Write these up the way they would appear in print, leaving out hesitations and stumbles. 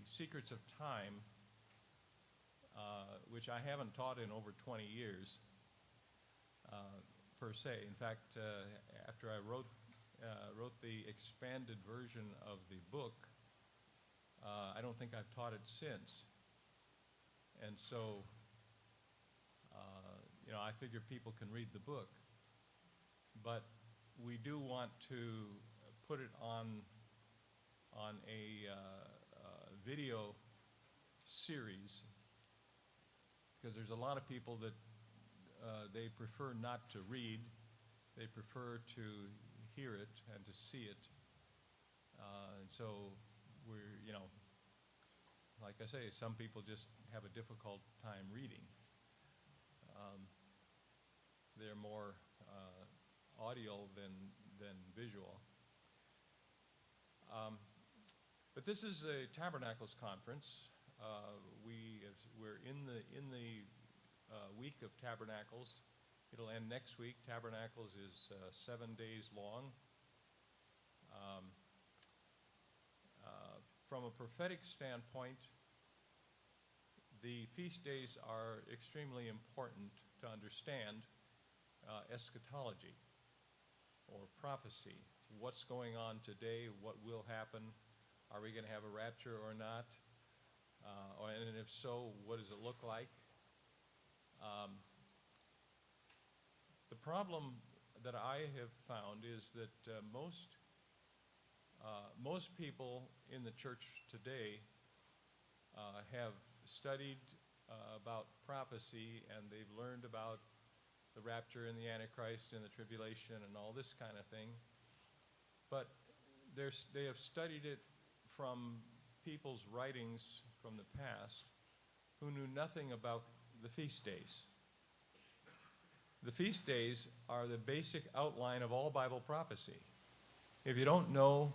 secrets of time, which I haven't taught in over 20 years, per se. In fact, after I wrote the expanded version of the book, I don't think I've taught it since. And so, I figure people can read the book. But we do want to put it on a video series, because there's a lot of people that they prefer not to read. They prefer to hear it and to see it. And so we're, like I say, some people just have a difficult time reading. They're more audio than visual. But this is a Tabernacles conference. We're in the week of Tabernacles. It'll end next week. Tabernacles is 7 days long. From a prophetic standpoint, the feast days are extremely important to understand eschatology, or prophecy. What's going on today? What will happen? Are we going to have a rapture or not? And if so, what does it look like? The problem that I have found is that most people in the church today have studied about prophecy, and they've learned about the rapture and the Antichrist and the tribulation and all this kind of thing. But they have studied it from people's writings from the past who knew nothing about the feast days. The feast days are the basic outline of all Bible prophecy. If you don't know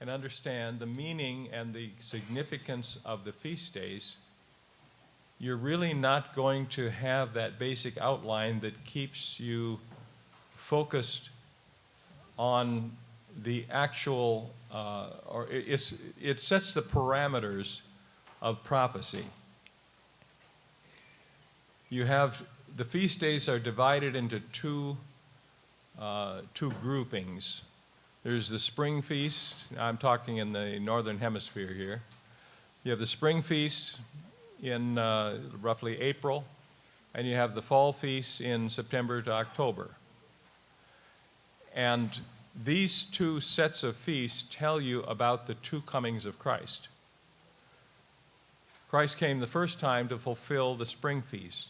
and understand the meaning and the significance of the feast days, you're really not going to have that basic outline that keeps you focused on the actual, it sets the parameters of prophecy. You have, the feast days are divided into two groupings. There's the spring feast. I'm talking in the northern hemisphere here. You have the spring feast in roughly April, and you have the fall feasts in September to October. And these two sets of feasts tell you about the two comings of Christ. Christ came the first time to fulfill the spring feast.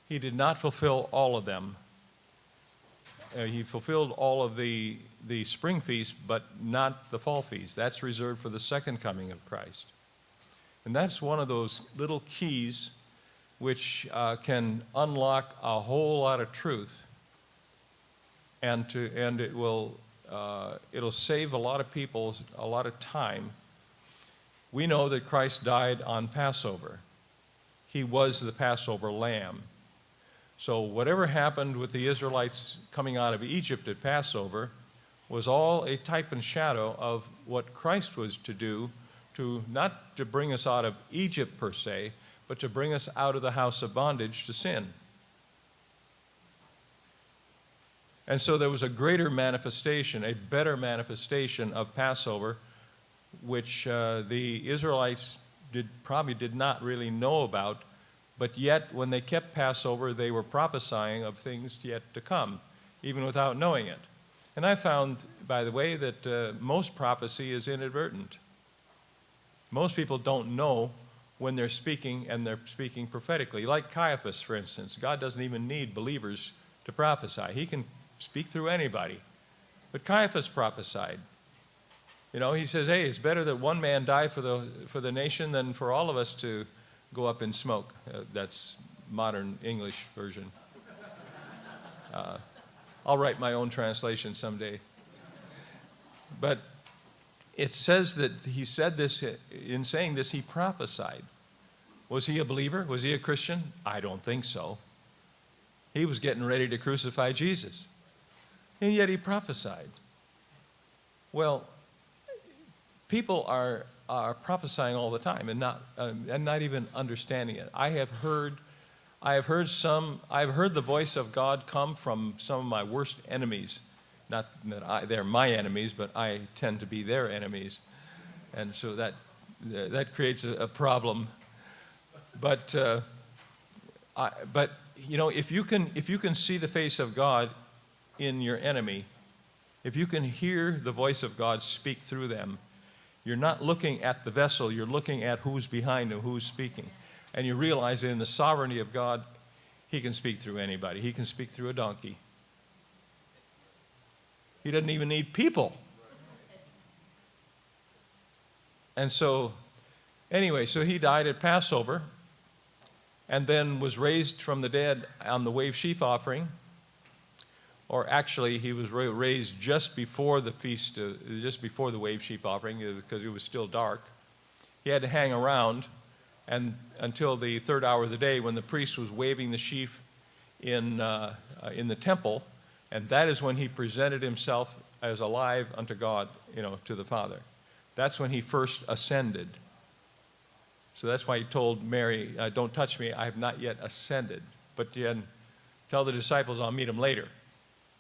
He did not fulfill all of them. He fulfilled all of the spring feast, but not the fall feast. That's reserved for the second coming of Christ. And that's one of those little keys which can unlock a whole lot of truth, and it'll save a lot of people a lot of time. We know that Christ died on Passover. He was the Passover lamb. So whatever happened with the Israelites coming out of Egypt at Passover was all a type and shadow of what Christ was to do, not to bring us out of Egypt per se, but to bring us out of the house of bondage to sin. And so there was a greater manifestation, a better manifestation of Passover, which the Israelites probably did not really know about, but yet when they kept Passover, they were prophesying of things yet to come, even without knowing it. And I found, by the way, that most prophecy is inadvertent. Most people don't know when they're speaking, and they're speaking prophetically. Like Caiaphas, for instance. God doesn't even need believers to prophesy. He can speak through anybody. But Caiaphas prophesied. He says, hey, it's better that one man die for the nation than for all of us to go up in smoke. That's modern English version. I'll write my own translation someday. But it says that he said this, in saying this, he prophesied. Was he a believer? Was he a Christian? I don't think so. He was getting ready to crucify Jesus. And yet he prophesied. Well, people are are prophesying all the time and not even understanding it. I've heard the voice of God come from some of my worst enemies. Not that they're my enemies, but I tend to be their enemies, and so that creates a problem. But if you can see the face of God in your enemy, if you can hear the voice of God speak through them, you're not looking at the vessel, you're looking at who's behind and who's speaking. And you realize that in the sovereignty of God, he can speak through anybody. He can speak through a donkey. He doesn't even need people. And so, anyway, so he died at Passover and then was raised from the dead on the wave sheaf offering. Or actually, he was raised just before the feast, just before the wave sheaf offering, because it was still dark. He had to hang around until the third hour of the day when the priest was waving the sheaf in the temple, and that is when he presented himself as alive unto God, to the Father. That's when he first ascended. So that's why he told Mary, "Don't touch me, I have not yet ascended." But then tell the disciples I'll meet him later.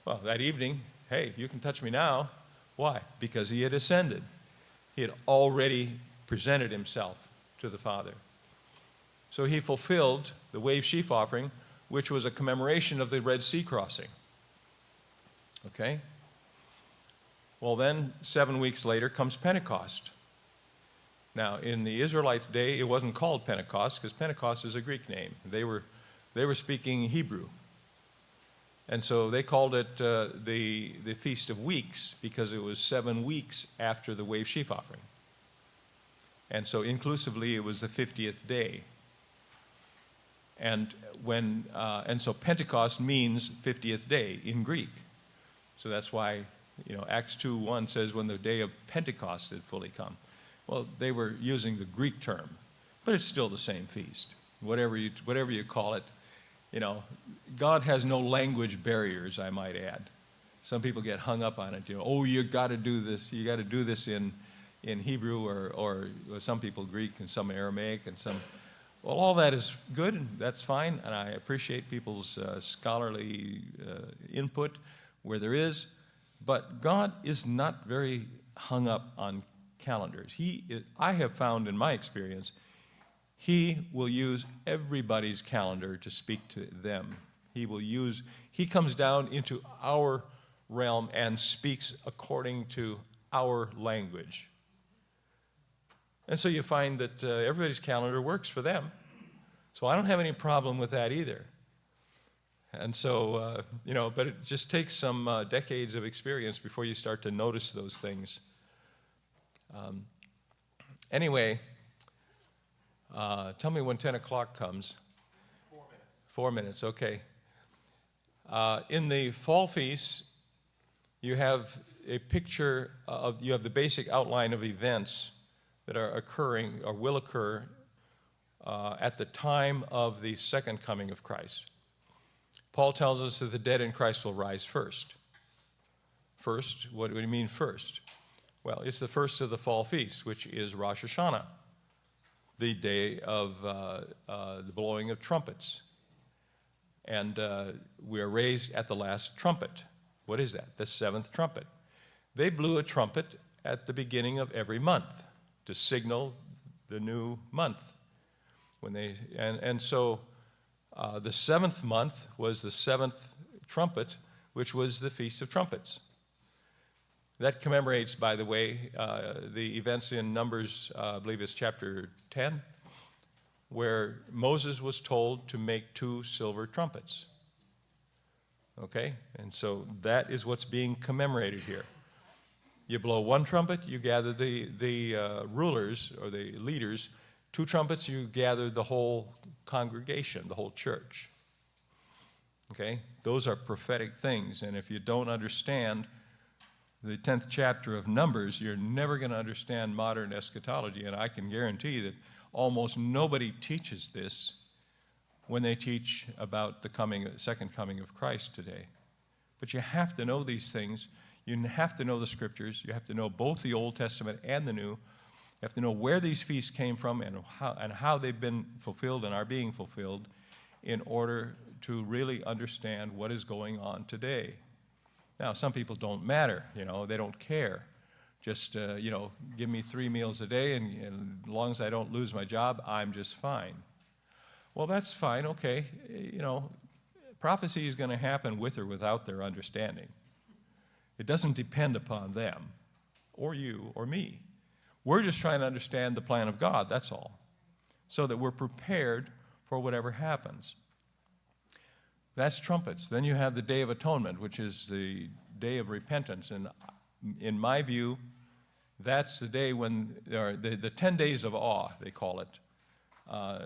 Well, that evening, hey, you can touch me now. Why? Because he had ascended. He had already presented himself to the Father. So he fulfilled the wave sheaf offering, which was a commemoration of the Red Sea crossing. Okay? Well, then 7 weeks later comes Pentecost. Now, in the Israelite day, it wasn't called Pentecost because Pentecost is a Greek name. They were speaking Hebrew. And so they called it the Feast of Weeks because it was 7 weeks after the wave sheaf offering. And so inclusively, it was the 50th day. And so Pentecost means 50th day in Greek. So that's why, Acts 2:1 says when the day of Pentecost had fully come. Well, they were using the Greek term, but it's still the same feast. Whatever you call it, God has no language barriers, I might add. Some people get hung up on it. You got to do this. You got to do this in Hebrew or some people Greek and some Aramaic and some. Well, all that is good. And that's fine, and I appreciate people's scholarly input where there is. But God is not very hung up on calendars. I have found in my experience, he will use everybody's calendar to speak to them. He comes down into our realm and speaks according to our language. And so you find that everybody's calendar works for them. So I don't have any problem with that either. And so, but it just takes some decades of experience before you start to notice those things. Anyway, tell me when 10 o'clock comes. 4 minutes. 4 minutes, okay. In the fall feasts, you have a picture you have the basic outline of events that are occurring or will occur at the time of the second coming of Christ. Paul tells us that the dead in Christ will rise first. First, what do you mean first? Well, it's the first of the fall feast, which is Rosh Hashanah, the day of the blowing of trumpets. And we are raised at the last trumpet. What is that? The seventh trumpet. They blew a trumpet at the beginning of every month to signal the new month. So the seventh month was the seventh trumpet, which was the Feast of Trumpets. That commemorates, by the way, the events in Numbers, I believe it's chapter 10, where Moses was told to make 2 silver trumpets. Okay? And so that is what's being commemorated here. You blow 1 trumpet, you gather the rulers or the leaders. 2 trumpets, you gather the whole congregation, the whole church. Okay? Those are prophetic things, and if you don't understand the 10th chapter of Numbers, you're never going to understand modern eschatology, and I can guarantee that almost nobody teaches this when they teach about the second coming of Christ today. But you have to know these things. You have to know the Scriptures. You have to know both the Old Testament and the New. have to know where these feasts came from and how they've been fulfilled and are being fulfilled in order to really understand what is going on today. Now, some people don't matter, they don't care. Just, give me 3 meals a day, and as long as I don't lose my job, I'm just fine. Well, that's fine, okay. Prophecy is going to happen with or without their understanding. It doesn't depend upon them, or you, or me. We're just trying to understand the plan of God, that's all, so that we're prepared for whatever happens. That's trumpets. Then you have the Day of Atonement, which is the day of repentance. And in my view, that's the day when the 10 days of awe, they call it,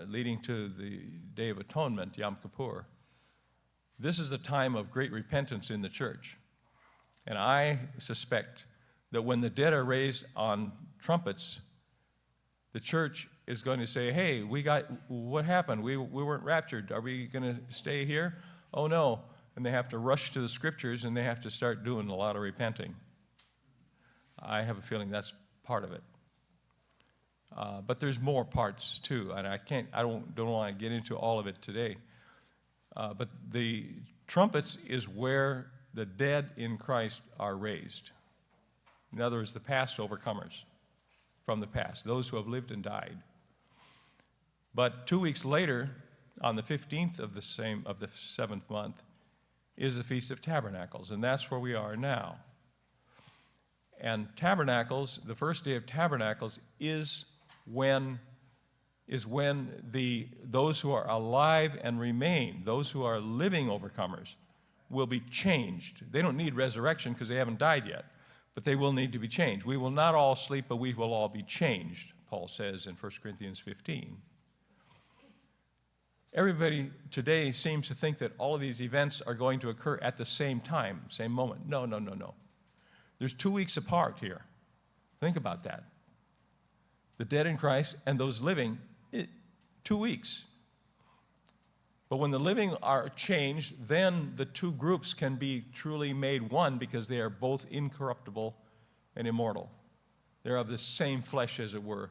leading to the Day of Atonement, Yom Kippur. This is a time of great repentance in the church. And I suspect that when the dead are raised on trumpets, the church is going to say, hey, what happened? We weren't raptured. Are we going to stay here? Oh, no. And they have to rush to the scriptures, and they have to start doing a lot of repenting. I have a feeling that's part of it. But there's more parts, too, and I don't want to get into all of it today. But the trumpets is where the dead in Christ are raised. In other words, the past overcomers from the past, those who have lived and died. But 2 weeks later, on the 15th of the 7th month, is the Feast of Tabernacles, and that's where we are now. And Tabernacles, the first day of Tabernacles, is when those who are alive and remain, those who are living overcomers, will be changed. They don't need resurrection because they haven't died yet, but they will need to be changed. We will not all sleep, but we will all be changed, Paul says in 1 Corinthians 15. Everybody today seems to think that all of these events are going to occur at the same time, same moment. No. There's 2 weeks apart here. Think about that. The dead in Christ and those living, 2 weeks. But when the living are changed, then the two groups can be truly made one because they are both incorruptible and immortal. They're of the same flesh, as it were.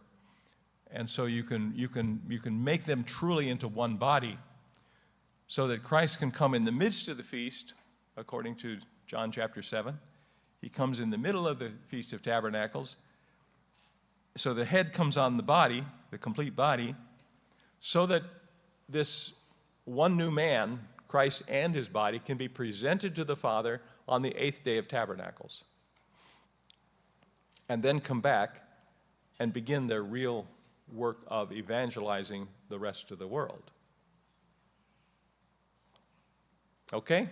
And so you can make them truly into one body so that Christ can come in the midst of the feast, according to John chapter 7. He comes in the middle of the Feast of Tabernacles. So the head comes on the body, the complete body, so that this one new man, Christ and his body, can be presented to the Father on the 8th day of Tabernacles. And then come back and begin their real work of evangelizing the rest of the world. Okay?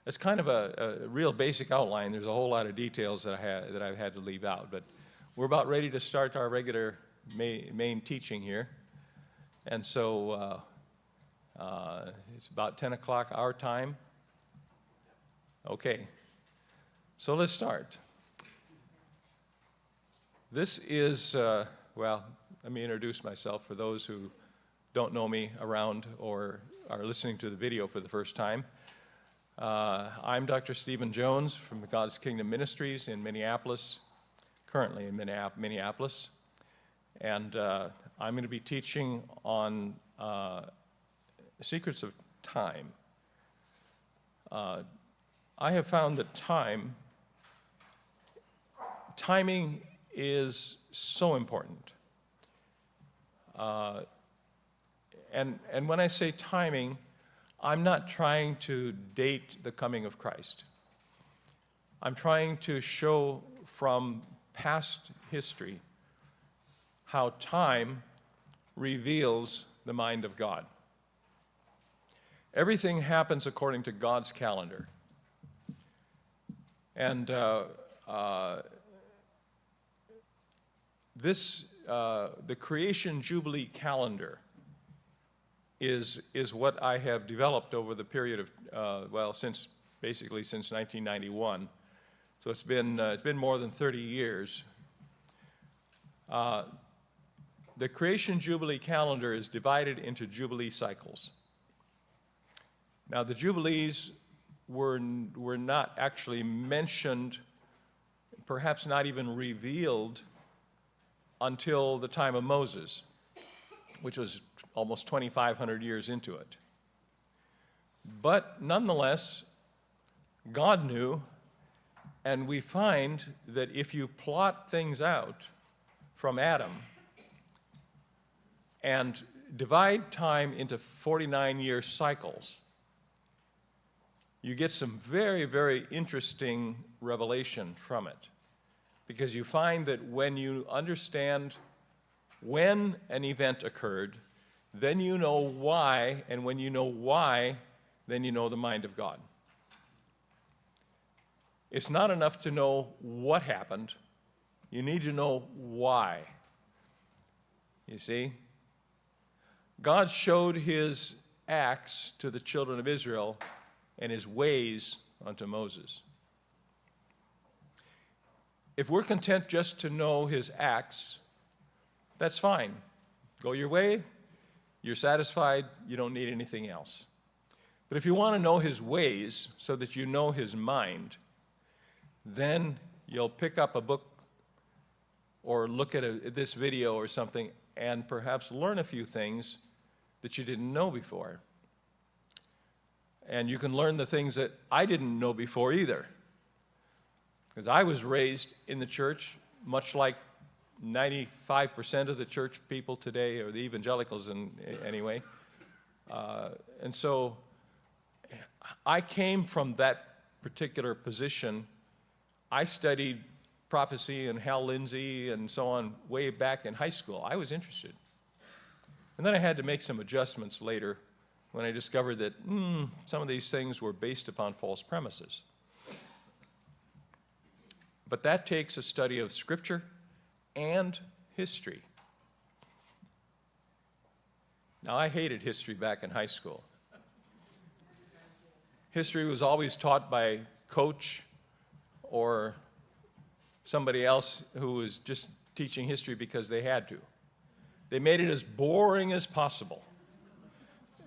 It's kind of a real basic outline. There's a whole lot of details that I've had to leave out, but we're about ready to start our regular main teaching here. And so it's about 10 o'clock our time. Okay, so let's start. This is, let me introduce myself for those who don't know me around or are listening to the video for the first time. I'm Dr. Stephen Jones from the God's Kingdom Ministries in Minneapolis, currently in Minneapolis. And I'm going to be teaching on secrets of time. I have found that timing is so important. And when I say timing, I'm not trying to date the coming of Christ. I'm trying to show from past history how time reveals the mind of God. Everything happens according to God's calendar. And the creation jubilee calendar is what I have developed over the period of since 1991. So it's been more than 30 years. The creation jubilee calendar is divided into jubilee cycles. Now the jubilees were not actually mentioned, perhaps not even revealed until the time of Moses, which was almost 2,500 years into it. But nonetheless, God knew, and we find that if you plot things out from Adam and divide time into 49-year cycles, you get some very, very interesting revelation from it. Because you find that when you understand when an event occurred, then you know why, and when you know why, then you know the mind of God. It's not enough to know what happened. You need to know why. You see? God showed his acts to the children of Israel and his ways unto Moses. If we're content just to know his acts, that's fine. Go your way, you're satisfied, you don't need anything else. But if you want to know his ways so that you know his mind, then you'll pick up a book or look at this video or something and perhaps learn a few things that you didn't know before. And you can learn the things that I didn't know before either. Because I was raised in the church, much like 95% of the church people today, or the evangelicals anyway. And so I came from that particular position. I studied prophecy and Hal Lindsey and so on way back in high school. I was interested. And then I had to make some adjustments later when I discovered that some of these things were based upon false premises. But that takes a study of Scripture and history. Now, I hated history back in high school. History was always taught by coach or somebody else who was just teaching history because they had to. They made it as boring as possible.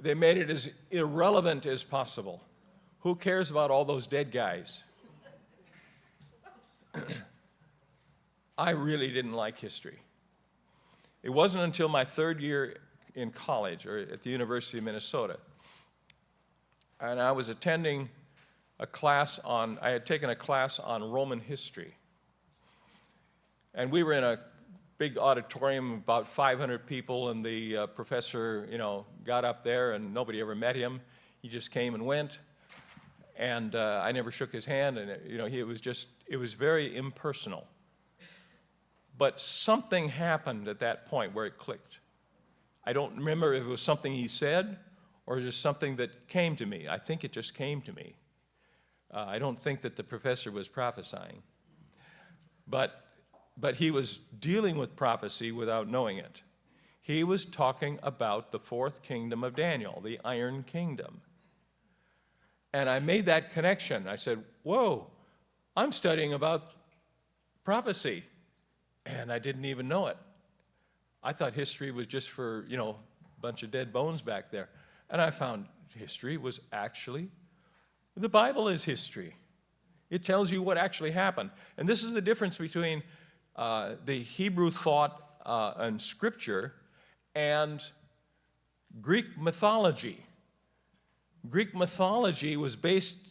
They made it as irrelevant as possible. Who cares about all those dead guys? I really didn't like history. It wasn't until my third year in college, or at the University of Minnesota, and I was attending I had taken a class on Roman history. And we were in a big auditorium, about 500 people, and the professor, got up there, and nobody ever met him. He just came and went, and I never shook his hand, and it was very impersonal. But something happened at that point where it clicked. I don't remember if it was something he said or just something that came to me. I think it just came to me. I don't think that the professor was prophesying. But he was dealing with prophecy without knowing it. He was talking about the fourth kingdom of Daniel, the Iron Kingdom. And I made that connection. I said, whoa, I'm studying about prophecy. And I didn't even know it. I thought history was just for, a bunch of dead bones back there. And I found history was actually, the Bible is history. It tells you what actually happened. And this is the difference between the Hebrew thought and Scripture and Greek mythology. Greek mythology was based,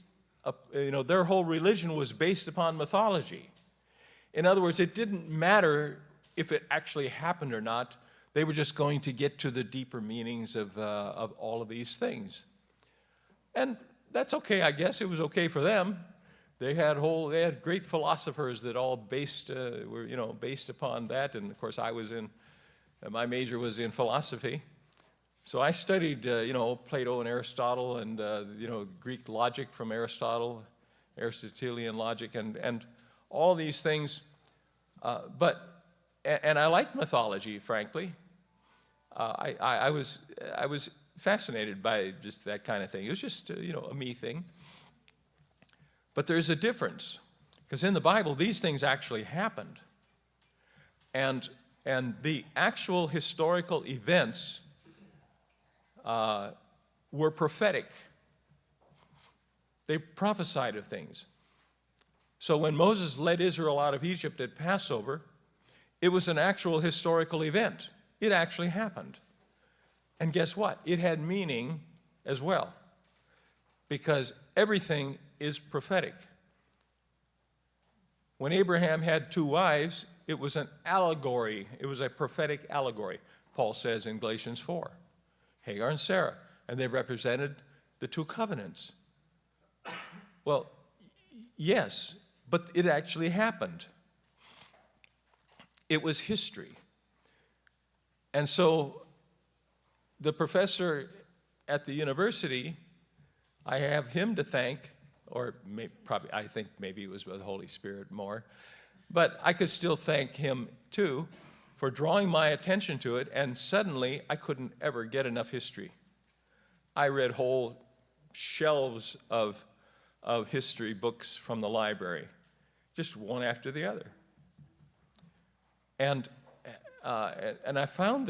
their whole religion was based upon mythology. In other words, it didn't matter if it actually happened or not. They were just going to get to the deeper meanings of all of these things. And that's okay, I guess. It was okay for them. They had great philosophers that all were based upon that. And of course, my major was in philosophy. So I studied, Plato and Aristotle and, Greek logic from Aristotle, Aristotelian logic, and all these things. And I liked mythology, frankly. I was fascinated by just that kind of thing. It was just, a me thing. But there's a difference, because in the Bible, these things actually happened. And the actual historical events were prophetic. They prophesied of things. So when Moses led Israel out of Egypt at Passover, It was an actual historical event. It actually happened. And guess what? It had meaning as well, because everything is prophetic. When Abraham had 2 wives, it was an allegory. It was a prophetic allegory, Paul says in Galatians 4. Hagar and Sarah, and they represented the 2 covenants. Well, yes, but it actually happened. It was history. And so the professor at the university, I have him to thank, or I think maybe it was with the Holy Spirit more, but I could still thank him too for drawing my attention to it, and suddenly I couldn't ever get enough history. I read whole shelves of history books from the library, just one after the other. And I found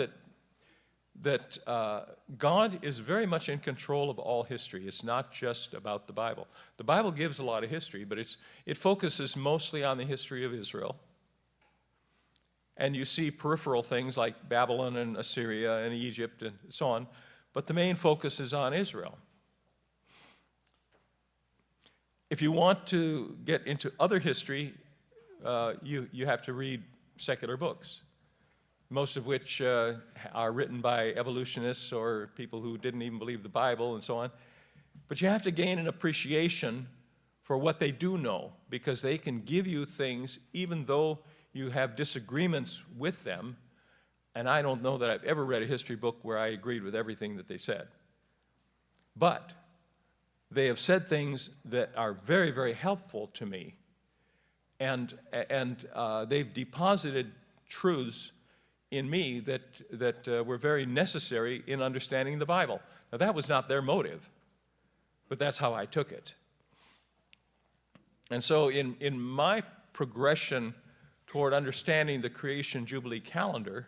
that God is very much in control of all history. It's not just about the Bible. The Bible gives a lot of history, but it focuses mostly on the history of Israel. And you see peripheral things like Babylon and Assyria and Egypt and so on, but the main focus is on Israel. If you want to get into other history, you have to read secular books, most of which are written by evolutionists or people who didn't even believe the Bible and so on. But you have to gain an appreciation for what they do know, because they can give you things even though you have disagreements with them. And I don't know that I've ever read a history book where I agreed with everything that they said. But they have said things that are very, very helpful to me. And they've deposited truths in me that were very necessary in understanding the Bible. Now, that was not their motive, but that's how I took it. And so in my progression toward understanding the creation jubilee calendar,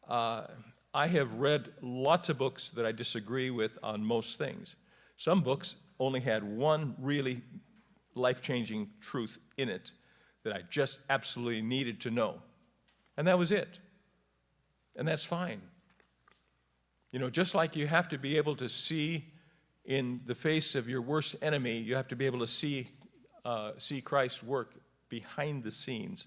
I have read lots of books that I disagree with on most things. Some books only had one really life-changing truth in it that I just absolutely needed to know. And that was it. And that's fine. You know, just like you have to be able to see in the face of your worst enemy, you have to be able to see Christ's work behind the scenes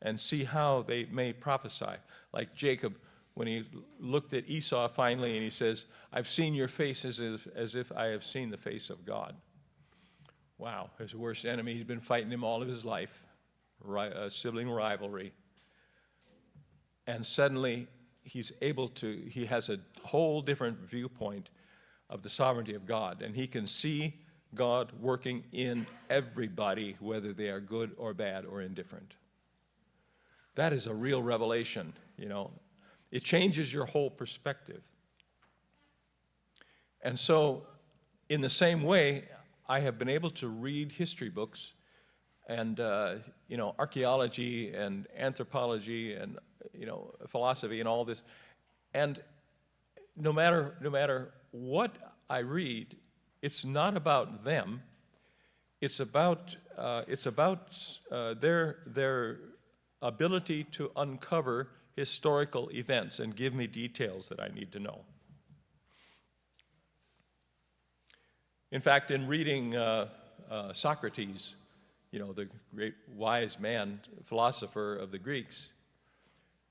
and see how they may prophesy. Like Jacob, when he looked at Esau finally and he says, "I've seen your face as if I have seen the face of God." Wow, his worst enemy, he's been fighting him all of his life, sibling rivalry. And suddenly he has a whole different viewpoint of the sovereignty of God. And he can see God working in everybody, whether they are good or bad or indifferent. That is a real revelation, you know. It changes your whole perspective. And so, in the same way, I have been able to read history books and, archaeology and anthropology and, philosophy and all this. And no matter what I read, it's not about them. It's about their ability to uncover historical events and give me details that I need to know. In fact, in reading Socrates, the great wise man, philosopher of the Greeks,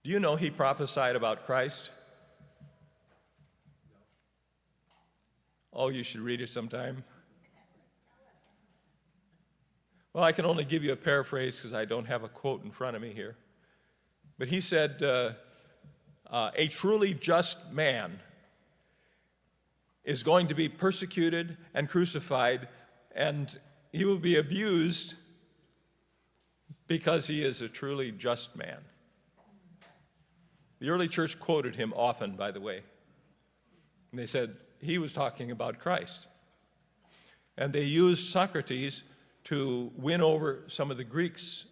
do you know he prophesied about Christ? Oh, you should read it sometime. Well, I can only give you a paraphrase because I don't have a quote in front of me here. But he said, a truly just man is going to be persecuted and crucified, and he will be abused because he is a truly just man. The early church quoted him often, by the way. And they said he was talking about Christ. And they used Socrates to win over some of the Greeks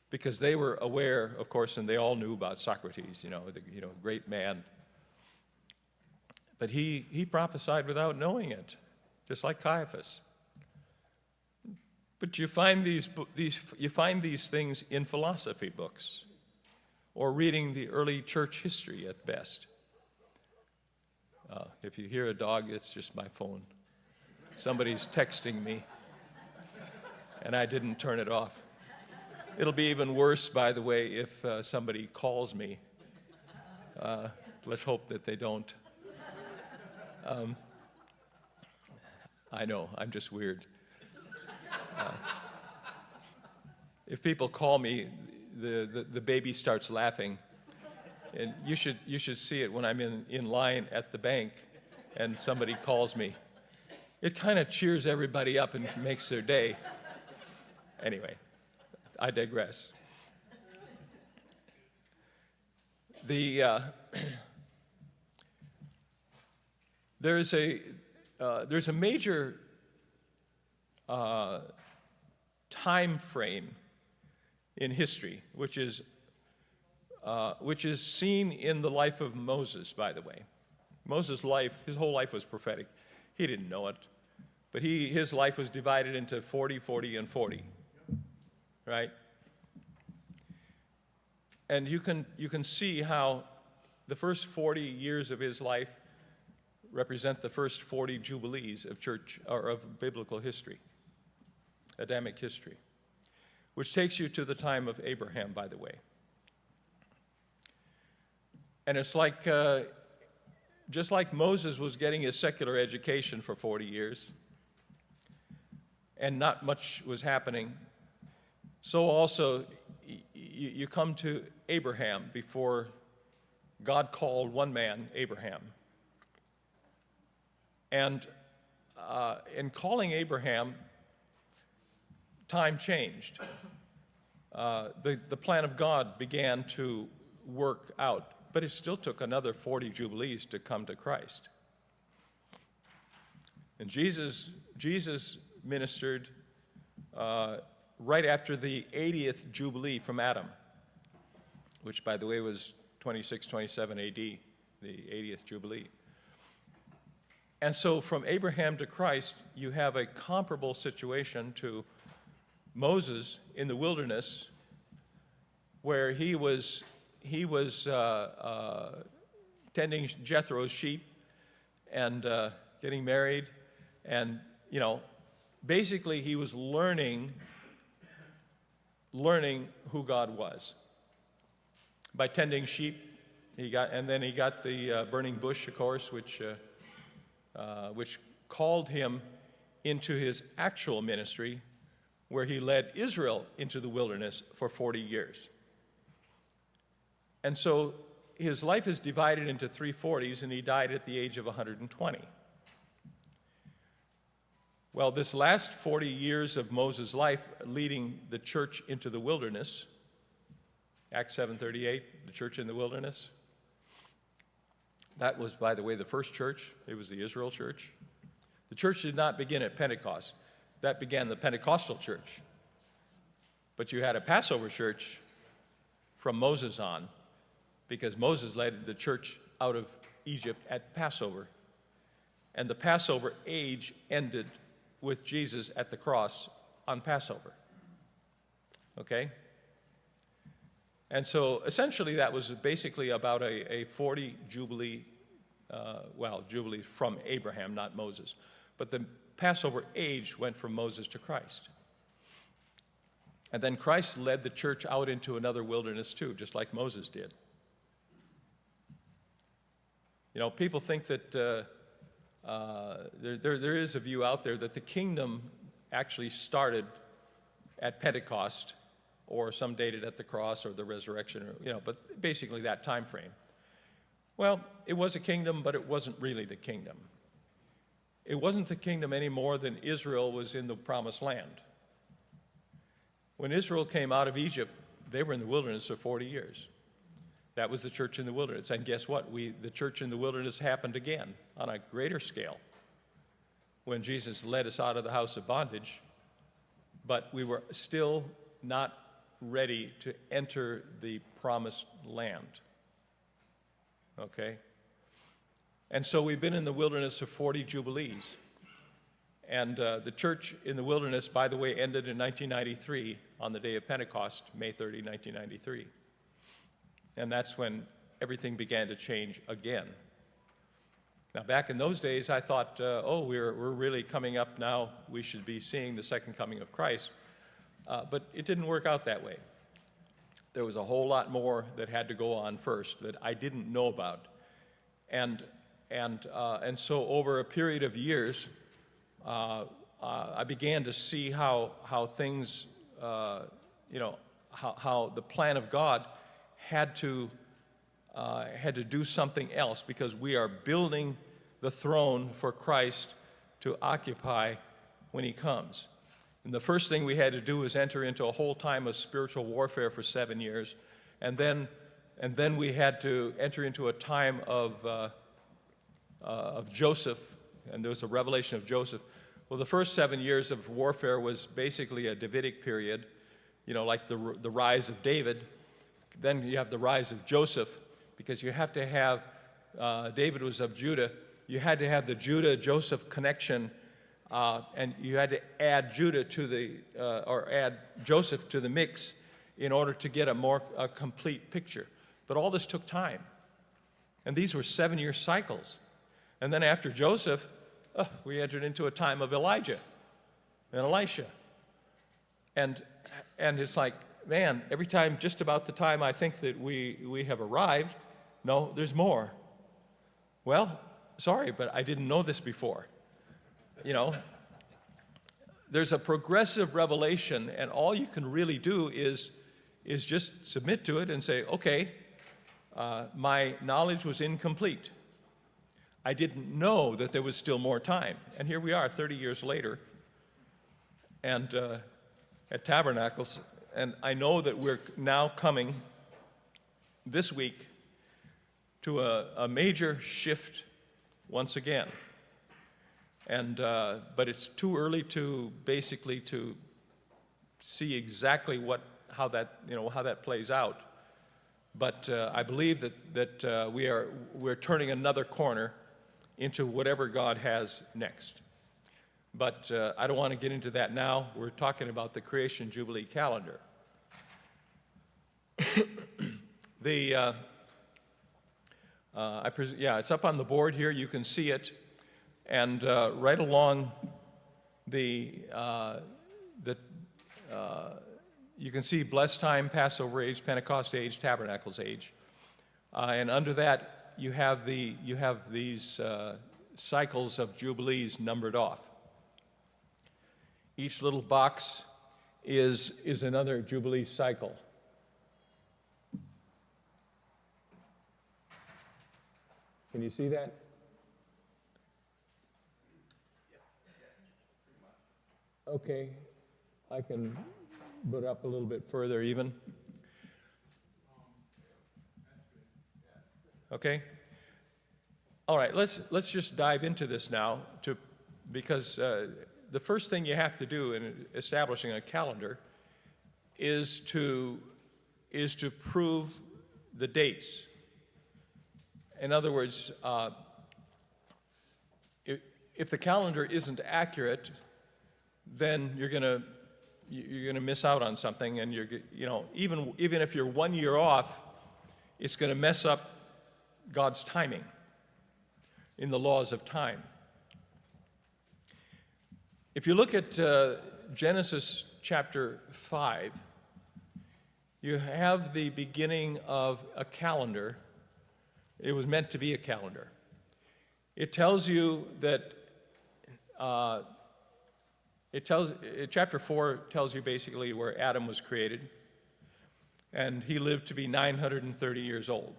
because they were aware, of course, and they all knew about Socrates, the great man. But he prophesied without knowing it, just like Caiaphas. But you find these things in philosophy books. or reading the early church history at best. If you hear a dog, it's just my phone. Somebody's texting me, and I didn't turn it off. It'll be even worse, by the way, if somebody calls me. Let's hope that they don't. I know, I'm just weird. If people call me, the baby starts laughing. And you should see it when I'm in line at the bank and somebody calls me. It kind of cheers everybody up and makes their day. Anyway, I digress. There's a major time frame in history, which is seen in the life of Moses, by the way. Moses' life, his whole life was prophetic. He didn't know it, but his life was divided into 40, 40, and 40, right? And you can see how the first 40 years of his life represent the first 40 jubilees of church or of biblical history, Adamic history, which takes you to the time of Abraham, by the way. And it's like, just like Moses was getting his secular education for 40 years, and not much was happening, so also you come to Abraham before God called one man, Abraham. And in calling Abraham, time changed. The plan of God began to work out, but it still took another 40 jubilees to come to Christ. And Jesus ministered right after the 80th jubilee from Adam, which, by the way, was 2627 AD, the 80th jubilee. And so from Abraham to Christ, you have a comparable situation to Moses in the wilderness, where he was tending Jethro's sheep and getting married, and basically he was learning who God was by tending sheep. And then he got the burning bush, of course, which called him into his actual ministry, where he led Israel into the wilderness for 40 years. And so his life is divided into 340s, and he died at the age of 120. Well, this last 40 years of Moses' life leading the church into the wilderness, Acts 7:38, the church in the wilderness, that was, by the way, the first church. It was the Israel church. The church did not begin at Pentecost. That began the Pentecostal church. But you had a Passover church from Moses on, because Moses led the church out of Egypt at Passover. And the Passover age ended with Jesus at the cross on Passover. Okay? And so essentially that was basically about a 40 jubilee, jubilee from Abraham, not Moses. But the Passover age went from Moses to Christ. And then Christ led the church out into another wilderness too, just like Moses did. People think that there is a view out there that the kingdom actually started at Pentecost, or some dated at the cross or the resurrection, but basically that time frame. Well, it was a kingdom, but it wasn't really the kingdom. It wasn't the kingdom any more than Israel was in the promised land. When Israel came out of Egypt, they were in the wilderness for 40 years. That was the church in the wilderness. And guess what? The church in the wilderness happened again on a greater scale when Jesus led us out of the house of bondage, but we were still not ready to enter the promised land. Okay? And so we've been in the wilderness for 40 jubilees. And the church in the wilderness, by the way, ended in 1993 on the day of Pentecost, May 30, 1993. And that's when everything began to change again. Now, back in those days, I thought, we're really coming up now. We should be seeing the second coming of Christ. But it didn't work out that way. There was a whole lot more that had to go on first that I didn't know about. And so over a period of years, I began to see how things, how the plan of God had to do something else, because we are building the throne for Christ to occupy when he comes. And the first thing we had to do was enter into a whole time of spiritual warfare for 7 years, and then we had to enter into a time of Joseph, and there was a revelation of Joseph. Well, the first 7 years of warfare was basically a Davidic period, like the rise of David. Then you have the rise of Joseph, because you have to have, David was of Judah, you had to have the Judah-Joseph connection, and you had to add Judah to add Joseph to the mix in order to get a complete picture. But all this took time. And these were 7-year cycles. And then after Joseph, we entered into a time of Elijah and Elisha. And it's like, man, every time, just about the time I think that we have arrived, no, there's more. Well, sorry, but I didn't know this before. There's a progressive revelation, and all you can really do is just submit to it and say, okay, my knowledge was incomplete. I didn't know that there was still more time. And here we are 30 years later, and at Tabernacles, and I know that we're now coming this week to a major shift once again. And but it's too early to basically to see exactly how that plays out. But I believe that we're turning another corner into whatever God has next. But I don't want to get into that now. We're talking about the creation jubilee calendar. It's up on the board here. You can see it, and right along you can see blessed time, Passover age, Pentecost age, Tabernacles age, and under that you have these cycles of jubilees numbered off. Each little box is another jubilee cycle. Can you see that? Okay, I can put it up a little bit further even. Okay? All right, let's just dive into this now, because the first thing you have to do in establishing a calendar is to prove the dates. In other words, if the calendar isn't accurate, then you're gonna miss out on something, and even if you're 1 year off, it's gonna mess up God's timing in the laws of time. If you look at Genesis chapter 5, you have the beginning of a calendar. It was meant to be a calendar. It tells you that chapter 4 tells you basically where Adam was created, and he lived to be 930 years old.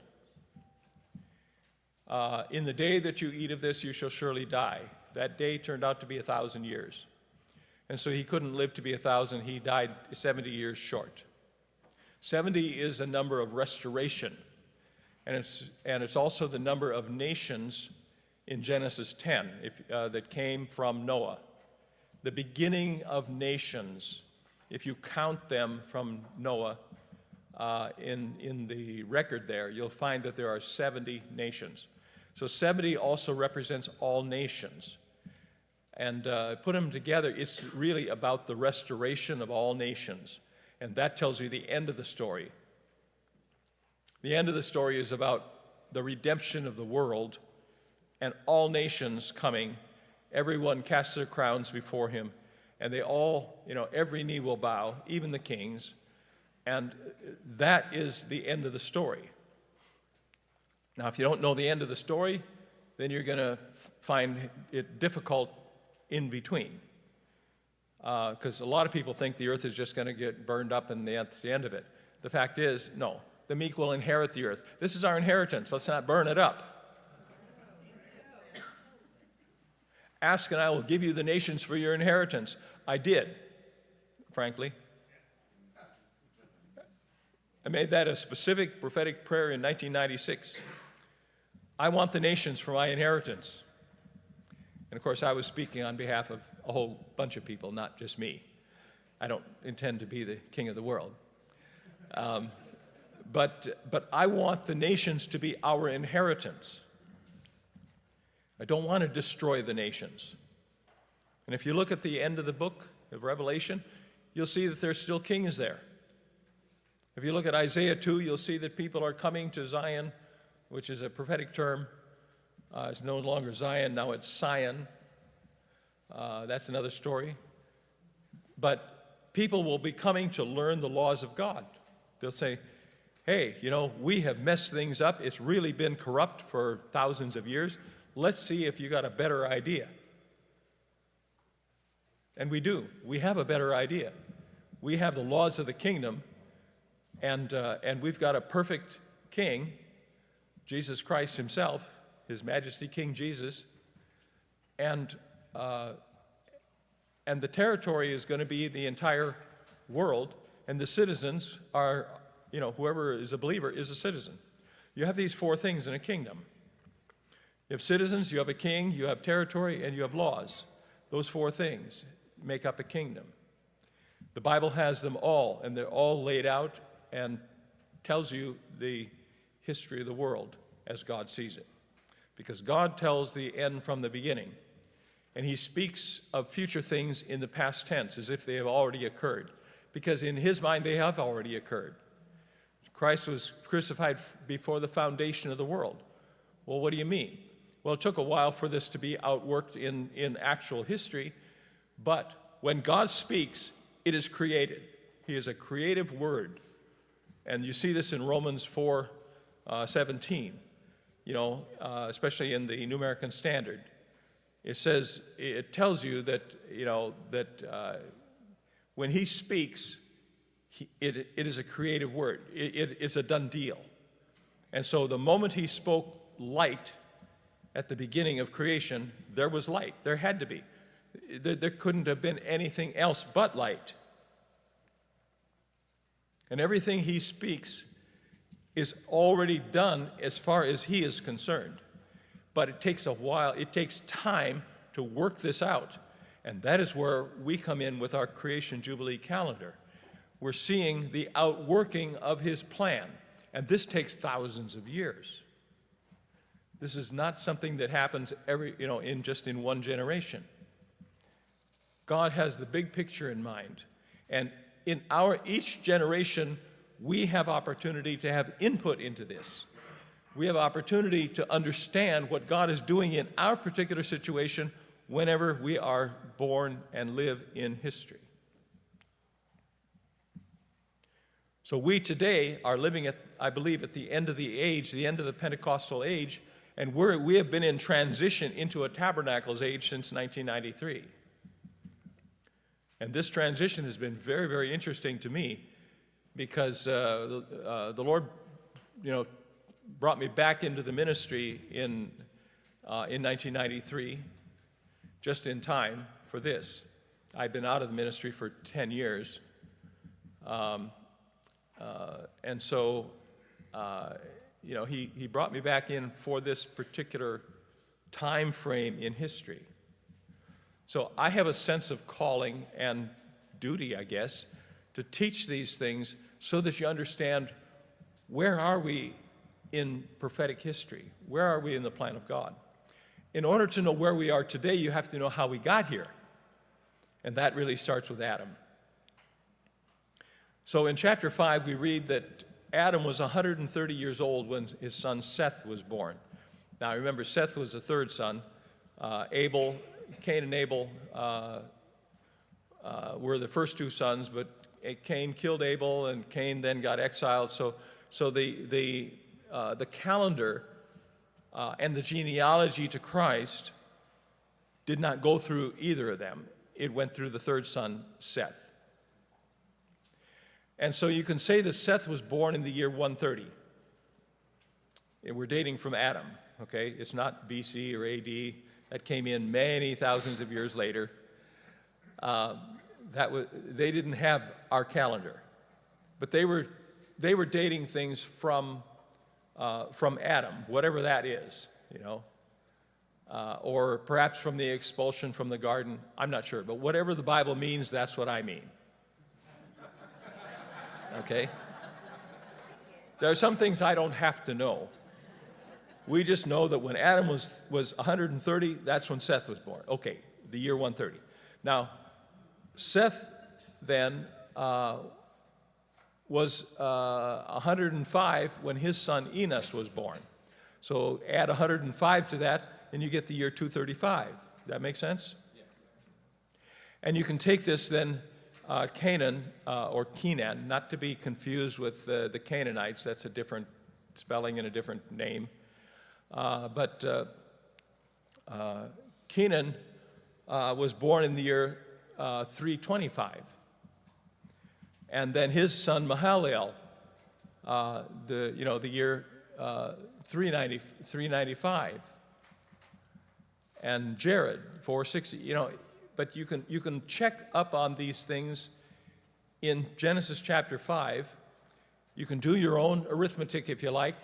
In the day that you eat of this, you shall surely die. That day turned out to be 1,000 years. And so he couldn't live to be 1,000. He died 70 years short. 70 is a number of restoration. And it's also the number of nations in Genesis 10 that came from Noah. The beginning of nations, if you count them from Noah, in the record there, you'll find that there are 70 nations. So 70 also represents all nations. And put them together, it's really about the restoration of all nations. And that tells you the end of the story. The end of the story is about the redemption of the world and all nations coming. Everyone casts their crowns before him, and they all, every knee will bow, even the kings, and that is the end of the story. Now, if you don't know the end of the story, then you're going to find it difficult in between, because a lot of people think the earth is just going to get burned up and that's the end of it. The fact is, no, the meek will inherit the earth. This is our inheritance. Let's not burn it up. Ask and I will give you the nations for your inheritance. I did, frankly. I made that a specific prophetic prayer in 1996. I want the nations for my inheritance. And of course, I was speaking on behalf of a whole bunch of people, not just me. I don't intend to be the king of the world. But I want the nations to be our inheritance. I don't want to destroy the nations. And if you look at the end of the book of Revelation, you'll see that there's still kings there. If you look at Isaiah 2, you'll see that people are coming to Zion, which is a prophetic term. It's no longer Zion, now it's Sion. That's another story. But people will be coming to learn the laws of God. They'll say, hey, we have messed things up. It's really been corrupt for thousands of years. Let's see if you got a better idea. And we do. We have a better idea. We have the laws of the kingdom, and we've got a perfect king, Jesus Christ himself, His Majesty King Jesus, and the territory is going to be the entire world, and the citizens are, whoever is a believer is a citizen. You have these four things in a kingdom. You have citizens, you have a king, you have territory, and you have laws. Those four things make up a kingdom. The Bible has them all, and they're all laid out and tells you the history of the world as God sees it. Because God tells the end from the beginning, and he speaks of future things in the past tense as if they have already occurred, because in his mind they have already occurred. Christ was crucified before the foundation of the world. Well, what do you mean? Well, it took a while for this to be outworked in actual history, but when God speaks, it is created. He is a creative word. And you see this in Romans 4:17, especially in the New American Standard. It tells you that, when he speaks, it is a creative word. It is a done deal. And so the moment he spoke light at the beginning of creation, there was light. There had to be. There couldn't have been anything else but light. And everything he speaks is already done as far as he is concerned. But it takes a while, it takes time to work this out. And that is where we come in with our Creation Jubilee calendar. We're seeing the outworking of his plan. And this takes thousands of years. This is not something that happens in one generation. God has the big picture in mind. And in each generation, we have opportunity to have input into this. We have opportunity to understand what God is doing in our particular situation whenever we are born and live in history. So we today are living I believe, at the end of the age, the end of the Pentecostal age, and we have been in transition into a Tabernacles age since 1993. And this transition has been very, very interesting to me because the Lord, brought me back into the ministry in 1993, just in time for this. I'd been out of the ministry for 10 years. And so, he brought me back in for this particular time frame in history. So I have a sense of calling and duty, I guess, to teach these things so that you understand where are we in prophetic history? Where are we in the plan of God? In order to know where we are today, you have to know how we got here. And that really starts with Adam. So in chapter 5, we read that Adam was 130 years old when his son Seth was born. Now remember, Seth was the third son. Cain and Abel were the first two sons, but Cain killed Abel, and Cain then got exiled. So the calendar and the genealogy to Christ did not go through either of them. It went through the third son, Seth. And so you can say that Seth was born in the year 130. And we're dating from Adam, okay? It's not BC or AD. That came in many thousands of years later. They didn't have our calendar. But they were dating things from Adam, whatever that is, or perhaps from the expulsion from the garden. I'm not sure, but whatever the Bible means, that's what I mean. Okay? There are some things I don't have to know. We just know that when Adam was 130, that's when Seth was born. Okay, the year 130. Now, Seth then was 105 when his son Enos was born. So add 105 to that, and you get the year 235. That make sense? Yeah. And you can take this then, Canaan, or Kenan, not to be confused with the Canaanites. That's a different spelling and a different name. But Kenan was born in the year 325. And then his son Mahalalel, the year 395. And Jared, 460. But you can check up on these things in Genesis chapter 5. You can do your own arithmetic if you like,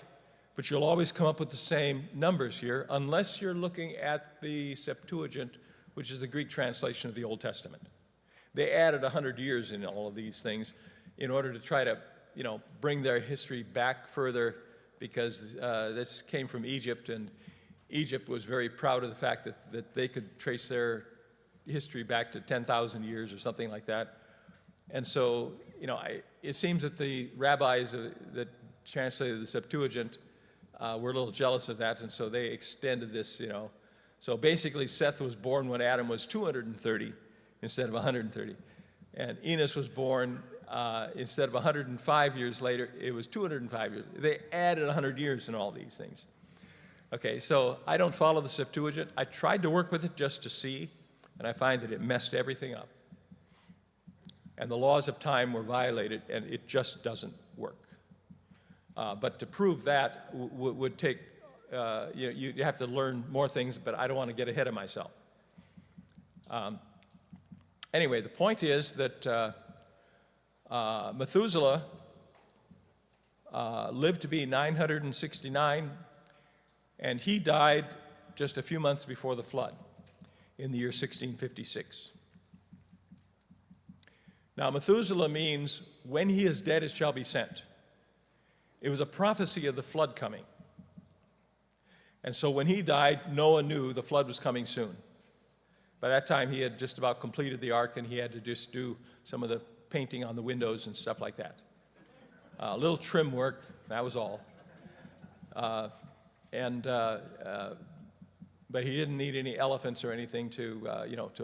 but you'll always come up with the same numbers here, unless you're looking at the Septuagint, which is the Greek translation of the Old Testament. They added 100 years in all of these things in order to try to, bring their history back further, because this came from Egypt, and Egypt was very proud of the fact that they could trace their history back to 10,000 years or something like that. And so, it seems that the rabbis that translated the Septuagint were a little jealous of that, and so they extended this, So basically, Seth was born when Adam was 230 instead of 130. And Enos was born instead of 105 years later, it was 205 years. They added 100 years in all these things. Okay, so I don't follow the Septuagint. I tried to work with it just to see, and I find that it messed everything up. And the laws of time were violated, and it just doesn't work. But to prove that would take, you have to learn more things, but I don't want to get ahead of myself. Anyway, the point is that Methuselah lived to be 969, and he died just a few months before the flood in the year 1656. Now, Methuselah means, when he is dead, it shall be sent. It was a prophecy of the flood coming. And so when he died, Noah knew the flood was coming soon. By that time, he had just about completed the ark, and he had to just do some of the painting on the windows and stuff like that. A little trim work, that was all. But he didn't need any elephants or anything to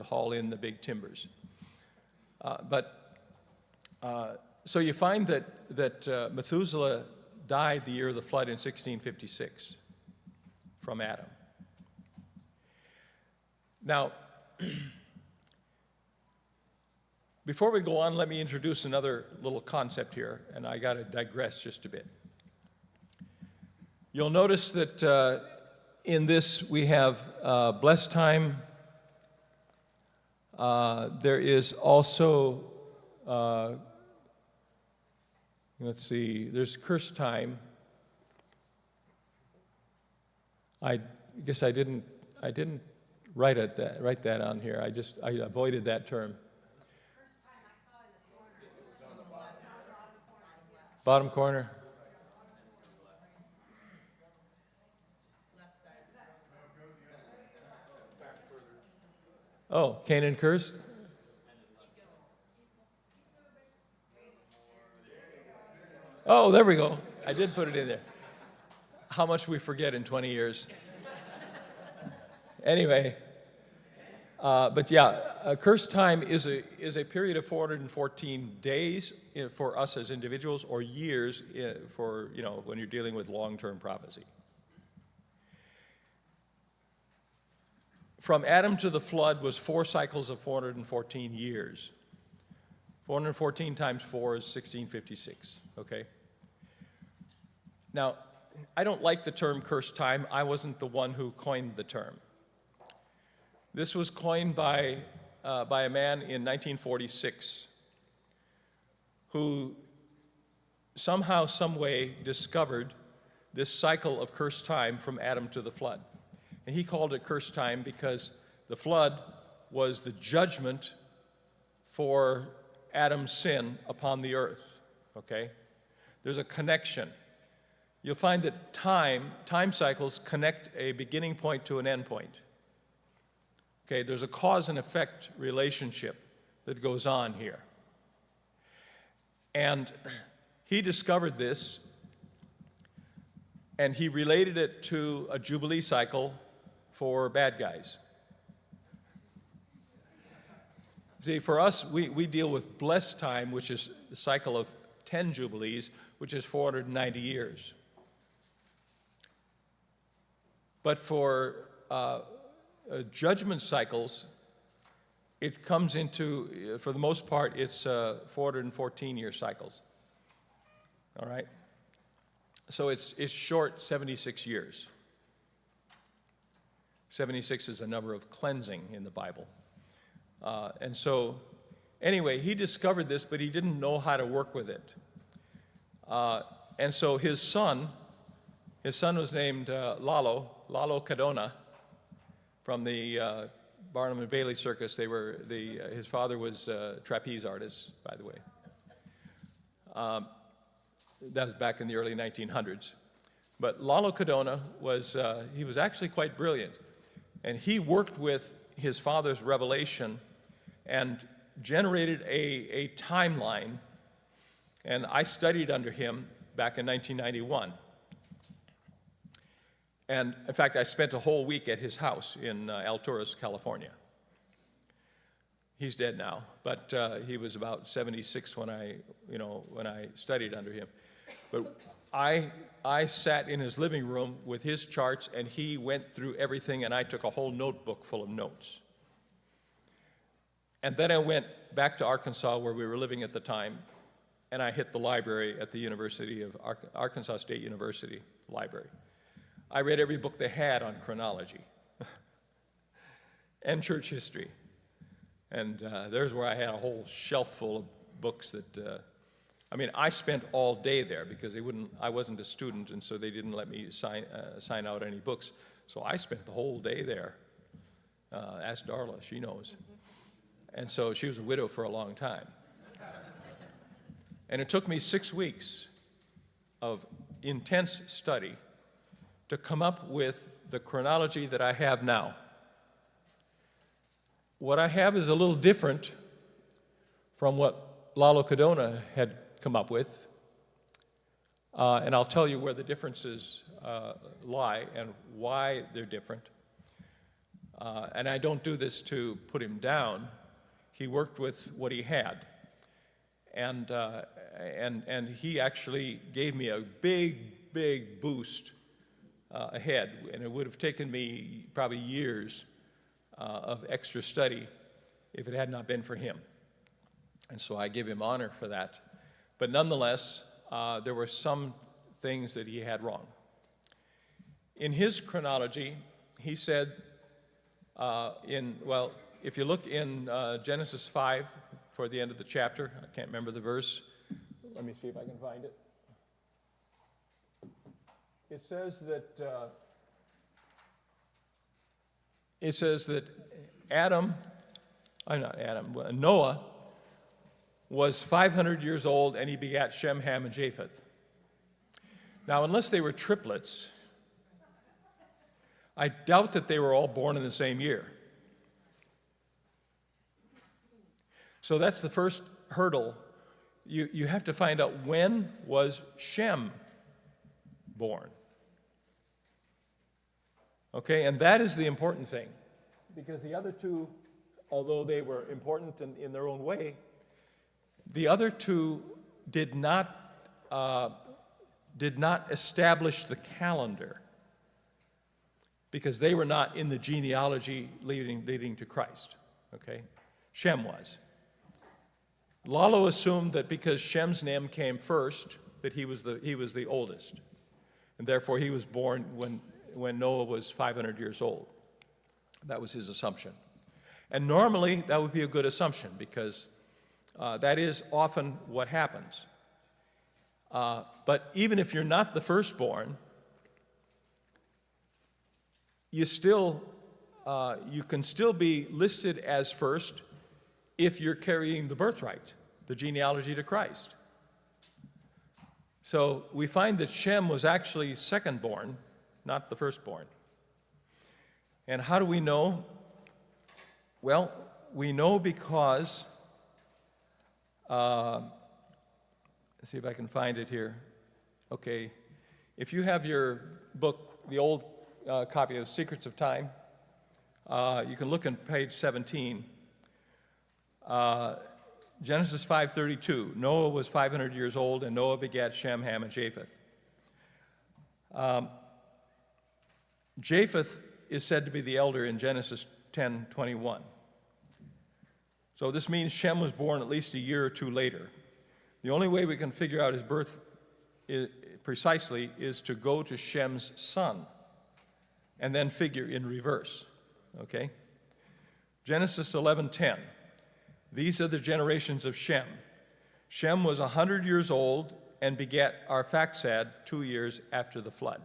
haul in the big timbers. So you find that Methuselah died the year of the flood in 1656 from Adam. Now, before we go on, let me introduce another little concept here, and I got to digress just a bit. You'll notice that in this we have blessed time. There is also, let's see, there's cursed time. I guess I didn't write that on here. I avoided that term. Bottom corner. Oh, Canaan cursed? Oh, there we go. I did put it in there. How much we forget in 20 years. Anyway, but yeah, cursed time is a period of 414 days for us as individuals, or years for, when you're dealing with long-term prophecy. From Adam to the flood was 4 cycles of 414 years. 414 times 4 is 1656, okay? Now, I don't like the term cursed time. I wasn't the one who coined the term. This was coined by a man in 1946 who somehow, some way discovered this cycle of cursed time from Adam to the flood. And he called it cursed time because the flood was the judgment for Adam's sin upon the earth, okay? There's a connection. You'll find that time cycles connect a beginning point to an end point. Okay, there's a cause and effect relationship that goes on here. And he discovered this, and he related it to a jubilee cycle for bad guys. See, for us, we deal with blessed time, which is the cycle of 10 jubilees, which is 490 years. But for judgment cycles, it comes into, for the most part, it's 414-year cycles. All right? So it's short 76 years. 76 is a number of cleansing in the Bible. And so, anyway, he discovered this, but he didn't know how to work with it. And so his son was named Lalo Cadona, from the Barnum and Bailey Circus. His father was a trapeze artist, by the way. That was back in the early 1900s. But Lalo Cadona was actually quite brilliant. And he worked with his father's revelation and generated a timeline. And I studied under him back in 1991. And in fact, I spent a whole week at his house in Alturas, California. He's dead now, but he was about 76 when I studied under him. But I sat in his living room with his charts, and he went through everything, and I took a whole notebook full of notes. And then I went back to Arkansas, where we were living at the time, and I hit the library at the University of Arkansas State University Library. I read every book they had on chronology and church history. And there's where I had a whole shelf full of books that, I spent all day there because I wasn't a student, and so they didn't let me sign out any books. So I spent the whole day there. Ask Darla, she knows. And so she was a widow for a long time. And it took me 6 weeks of intense study to come up with the chronology that I have now. What I have is a little different from what Lalo Cadona had come up with, and I'll tell you where the differences lie and why they're different. And I don't do this to put him down. He worked with what he had, and he actually gave me a big boost ahead, and it would have taken me probably years of extra study if it had not been for him. And so I give him honor for that. But nonetheless, there were some things that he had wrong. In his chronology, he said, if you look in Genesis 5, toward the end of the chapter, I can't remember the verse. Let me see if I can find it. It says that Noah was 500 years old, and he begat Shem, Ham, and Japheth. Now, unless they were triplets, I doubt that they were all born in the same year. So that's the first hurdle you have to find out, when was Shem born? Okay, and that is the important thing. Because the other two, although they were important in their own way, the other two did not establish the calendar, because they were not in the genealogy leading to Christ. Okay, Shem was. Lalo assumed that because Shem's name came first, that he was the oldest, and therefore he was born when Noah was 500 years old. That was his assumption. And normally that would be a good assumption, because that is often what happens. But even if you're not the firstborn, you can still be listed as first if you're carrying the birthright, the genealogy to Christ. So we find that Shem was actually secondborn, not the firstborn. And how do we know? Well, we know because, let's see if I can find it here. Okay, if you have your book, the old copy of Secrets of Time, you can look on page 17. Genesis 5:32, Noah was 500 years old, and Noah begat Shem, Ham, and Japheth. Japheth is said to be the elder in Genesis 10:21. So this means Shem was born at least a year or two later. The only way we can figure out his birth precisely is to go to Shem's son and then figure in reverse. Okay? Genesis 11:10. These are the generations of Shem. Shem was 100 years old and begat Arphaxad 2 years after the flood.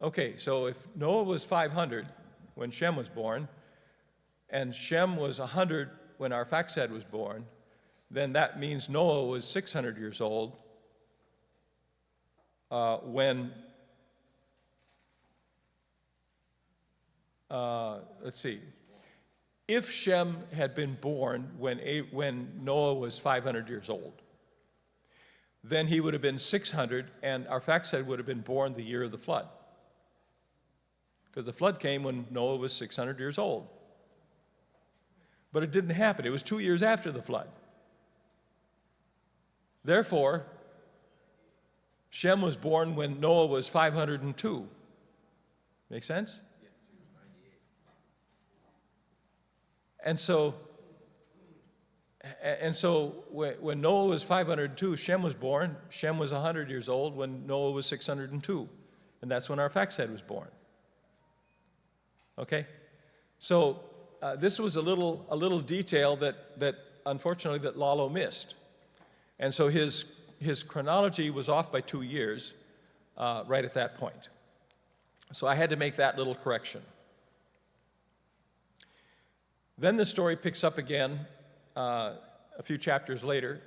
Okay, so if Noah was 500 when Shem was born, and Shem was 100 when Arphaxad was born, then that means Noah was 600 years old when, let's see, if Shem had been born when Noah was 500 years old, then he would have been 600, and Arphaxad would have been born the year of the flood. Because the flood came when Noah was 600 years old. But it didn't happen. It was 2 years after the flood. Therefore, Shem was born when Noah was 502. Make sense? And so when Noah was 502, Shem was born. Shem was 100 years old when Noah was 602. And that's when Arphaxad was born. Okay? So this was a little detail that unfortunately that Lalo missed. And so his chronology was off by 2 years right at that point. So I had to make that little correction. Then the story picks up again a few chapters later,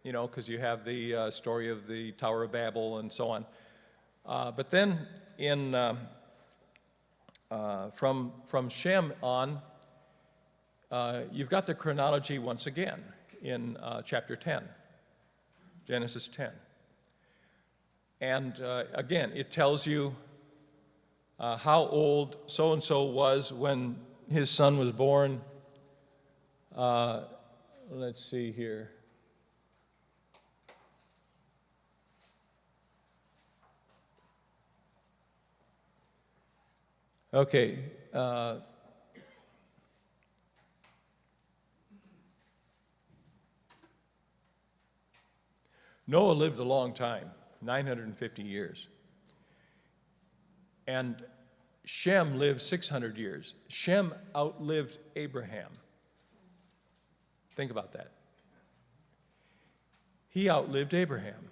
you know, because you have the story of the Tower of Babel and so on. But then from Shem on, you've got the chronology once again in chapter 10, Genesis 10. And again, it tells you how old so-and-so was when his son was born. Let's see here. Okay. Noah lived a long time, 950 years. And Shem lived 600 years. Shem outlived Abraham. Think about that. He outlived Abraham.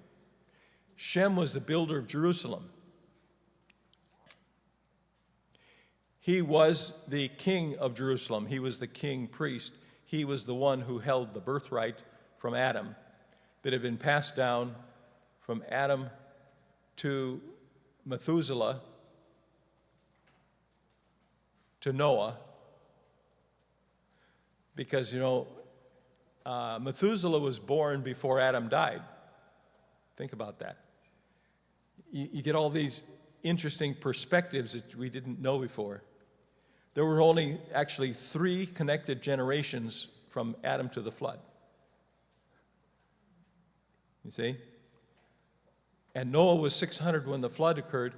Shem was the builder of Jerusalem. He was the king of Jerusalem. He was the king priest. He was the one who held the birthright from Adam that had been passed down from Adam to Methuselah to Noah, Because, Methuselah was born before Adam died. Think about that. You get all these interesting perspectives that we didn't know before. There were only actually 3 connected generations from Adam to the flood. You see? And Noah was 600 when the flood occurred,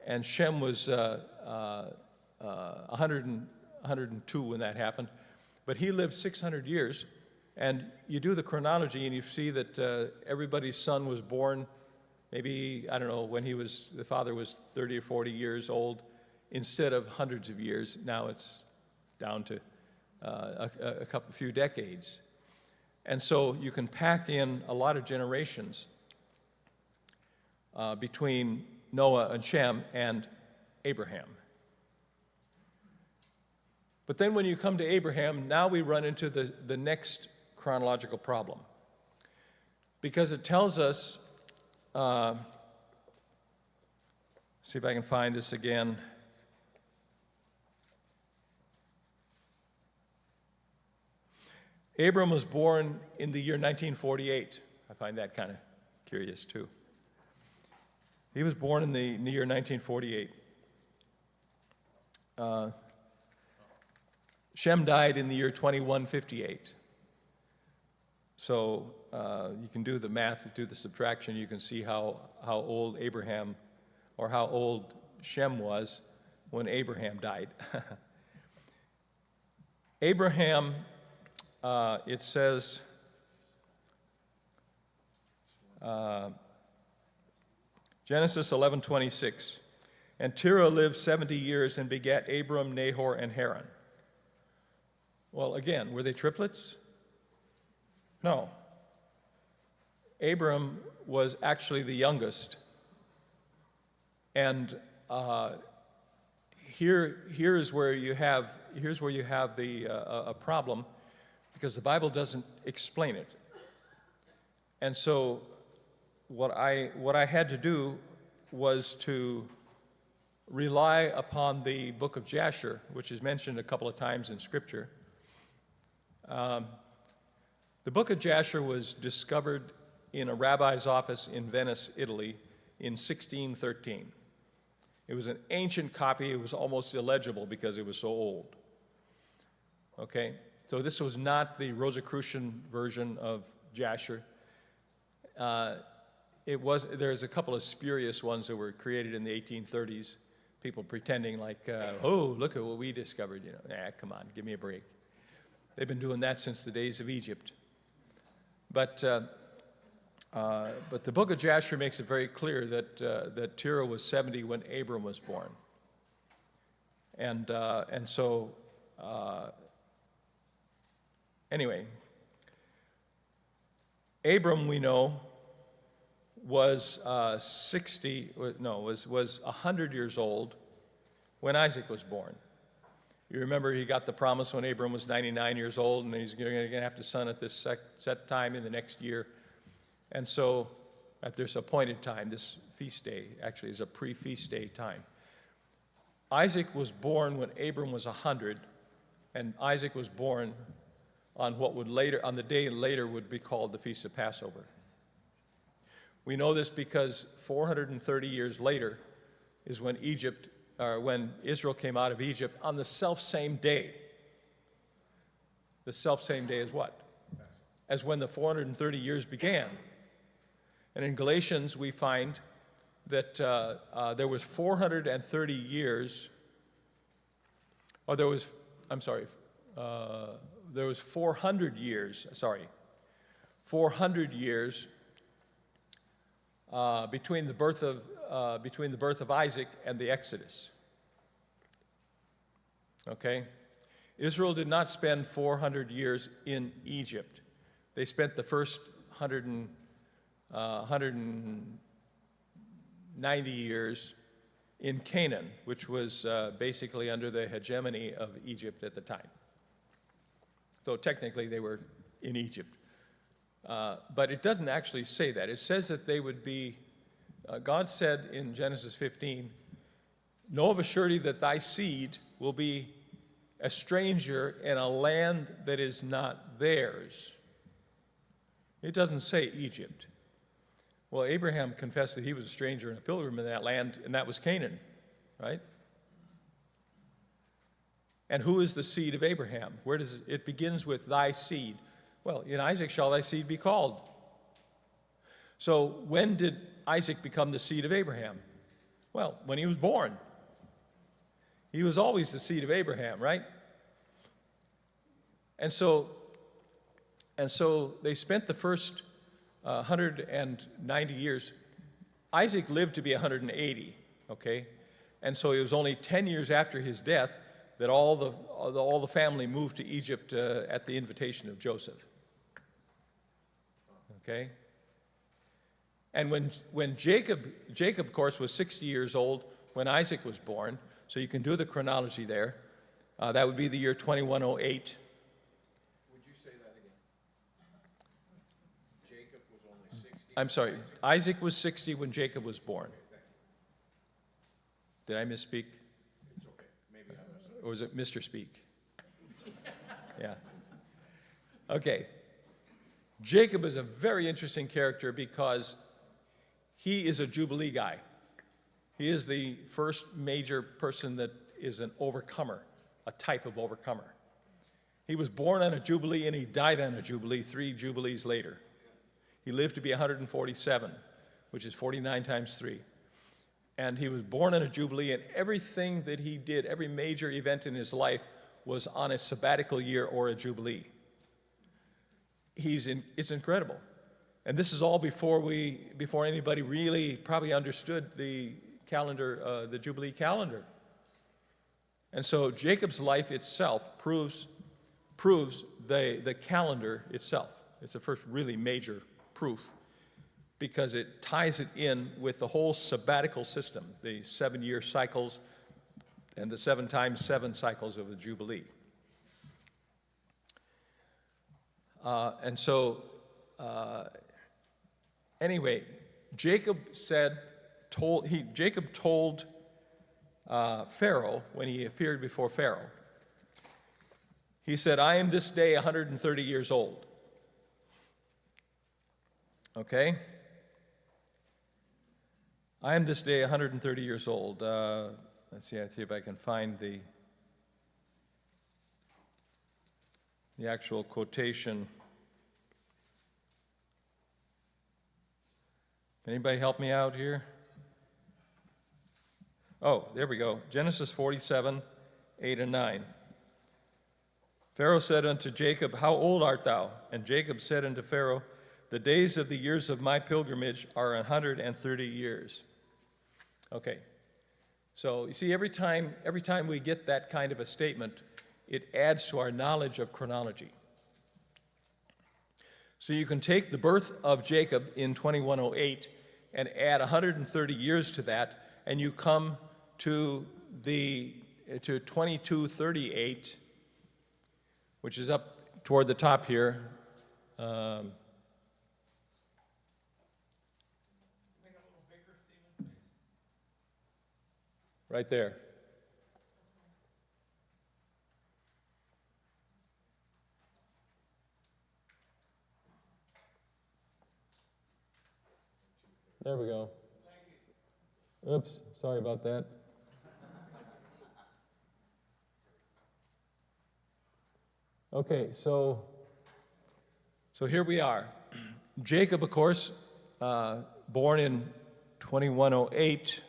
and Shem was 102 when that happened. But he lived 600 years, and you do the chronology, and you see that everybody's son was born maybe, I don't know, when the father was 30 or 40 years old, instead of hundreds of years. Now it's down to a few decades. And so you can pack in a lot of generations between Noah and Shem and Abraham. But then when you come to Abraham, now we run into the next chronological problem. Because it tells us, see if I can find this again. Abram was born in the year 1948. I find that kind of curious too. He was born in the year 1948. Shem died in the year 2158. So you can do the math, do the subtraction, you can see how old Abraham, or how old Shem was when Abraham died. Abraham, it says, Genesis 11:26, and Terah lived 70 years and begat Abram, Nahor, and Haran. Well, again, were they triplets? No. Abram was actually the youngest. And here's where you have a problem, because the Bible doesn't explain it. And so what I had to do was to rely upon the book of Jasher, which is mentioned a couple of times in Scripture. The book of Jasher was discovered in a rabbi's office in Venice, Italy, in 1613. It was an ancient copy. It was almost illegible because it was so old. Okay? So this was not the Rosicrucian version of Jasher. There's a couple of spurious ones that were created in the 1830s. People pretending like, oh, look at what we discovered. Come on, give me a break. They've been doing that since the days of Egypt. But the book of Jasher makes it very clear that Terah was 70 when Abram was born. And so, anyway, Abram, we know, was 100 years old when Isaac was born. You remember he got the promise when Abram was 99 years old, and he's going to have a son at this set time in the next year. And so at this appointed time, this feast day actually is a pre-feast day time. Isaac was born when Abram was 100, and Isaac was born on on the day later would be called the Feast of Passover. We know this because 430 years later is when when Israel came out of Egypt on the self-same day. The self-same day as what? As when the 430 years began. And in Galatians, we find that there was 430 years, or there was 400 years, 400 years between the birth of Isaac and the Exodus. Okay? Israel did not spend 400 years in Egypt. They spent the first 190 years in Canaan, which was basically under the hegemony of Egypt at the time. So technically they were in Egypt. But it doesn't actually say that. It says that they would be, God said in Genesis 15, know of a surety that thy seed will be a stranger in a land that is not theirs. It doesn't say Egypt. Well, Abraham confessed that he was a stranger and a pilgrim in that land, and that was Canaan, right? And who is the seed of Abraham? Where does it begins with thy seed? Well, in Isaac shall thy seed be called. So when did Isaac become the seed of Abraham? Well, when he was born. He was always the seed of Abraham, right? And so they spent the first 190 years. Isaac lived to be 180, okay? And so it was only 10 years after his death that all the family moved to Egypt at the invitation of Joseph. Okay? And when Jacob, of course, was 60 years old when Isaac was born, so you can do the chronology there. That would be the year 2108. Would you say that again? Jacob was only 60? I'm sorry, Isaac was 60 when Jacob was born. Okay, Did I misspeak? it's okay. Maybe I missed Or was it Mr. Speak? Yeah. Okay. Jacob is a very interesting character because he is a jubilee guy. He is the first major person that is an overcomer, a type of overcomer. He was born on a jubilee and he died on a jubilee 3 jubilees later. He lived to be 147, which is 49 times 3. And he was born on a jubilee, and everything that he did, every major event in his life was on a sabbatical year or a jubilee. It's incredible. And this is all before anybody really probably understood the calendar, the Jubilee calendar. And so Jacob's life itself proves the calendar itself. It's the first really major proof because it ties it in with the whole sabbatical system, the 7-year cycles and the 7 times 7 cycles of the Jubilee. Anyway, Jacob told Pharaoh when he appeared before Pharaoh. He said, "I am this day 130 years old." Okay? I am this day 130 years old. Let's see if I can find the actual quotation. Anybody help me out here? Oh, there we go. Genesis 47, 8 and 9. Pharaoh said unto Jacob, "How old art thou?" And Jacob said unto Pharaoh, "The days of the years of my pilgrimage are 130 years. Okay. So you see, every time we get that kind of a statement, it adds to our knowledge of chronology. So you can take the birth of Jacob in 2108 and add 130 years to that, and you come to 2238, which is up toward the top here. Make it a little bigger, Stephen, please. Right there. There we go. Oops, sorry about that. Okay, so here we are. Jacob, of course, born in 2108.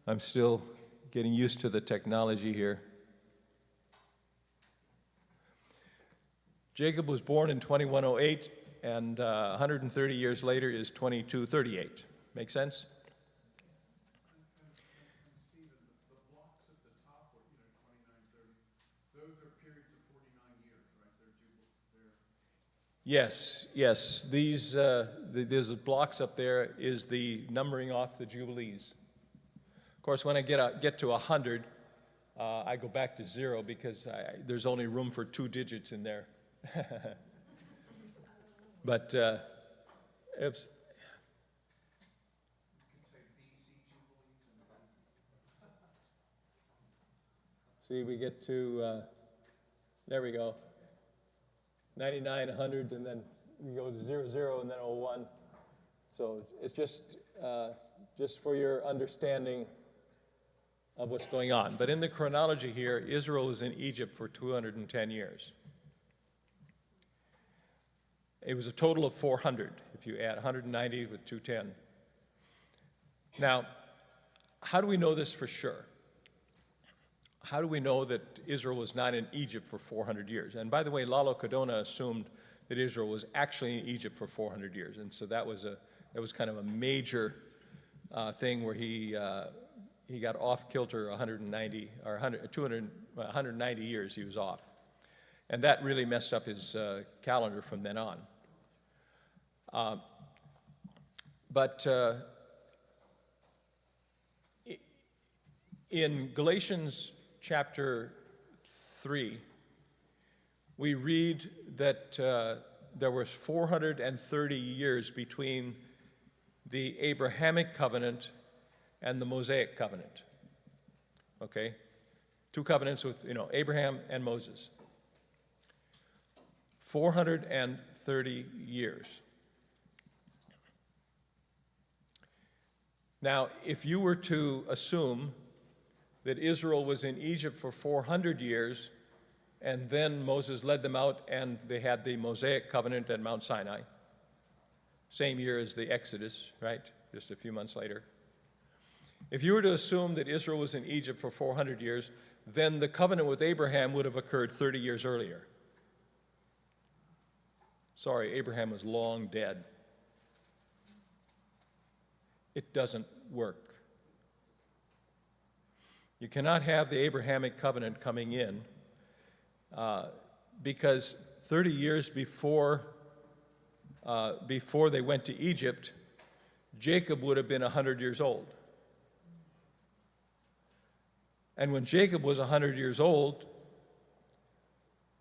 I'm still getting used to the technology here. Jacob was born in 2108, and 130 years later is 2238. Make sense? Stephen, the blocks at the top, 2930, those are periods of 49 years, right? Yes. There's blocks up there is the numbering off the Jubilees. Of course, when I get to 100, I go back to 0 because there's only room for 2 digits in there. But, oops. See, we get to, there we go, 99, 100, and then we go to 0, 0, and then 01. So it's just for your understanding of what's going on. But in the chronology here, Israel was in Egypt for 210 years. It was a total of 400, if you add 190 with 210. Now, how do we know this for sure? How do we know that Israel was not in Egypt for 400 years? And by the way, Lalo Cadona assumed that Israel was actually in Egypt for 400 years. And so that was kind of a major thing where he got off kilter 190 or 190 years he was off. And that really messed up his calendar from then on. But in Galatians chapter 3, we read that there was 430 years between the Abrahamic covenant and the Mosaic covenant. Okay? 2 covenants with, Abraham and Moses. 430 years. Now, if you were to assume that Israel was in Egypt for 400 years, and then Moses led them out and they had the Mosaic covenant at Mount Sinai, same year as the Exodus, right? Just a few months later. If you were to assume that Israel was in Egypt for 400 years, then the covenant with Abraham would have occurred 30 years earlier. Sorry, Abraham was long dead. It doesn't work. You cannot have the Abrahamic covenant coming in because 30 years before they went to Egypt, Jacob would have been 100 years old. And when Jacob was 100 years old,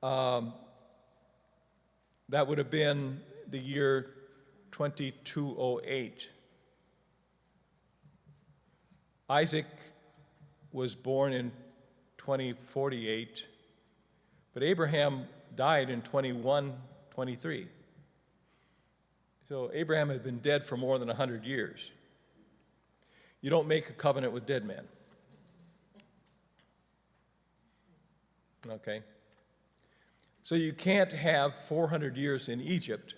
that would have been the year 2208. Isaac was born in 2048, but Abraham died in 2123. So Abraham had been dead for more than 100 years. You don't make a covenant with dead men. Okay? So you can't have 400 years in Egypt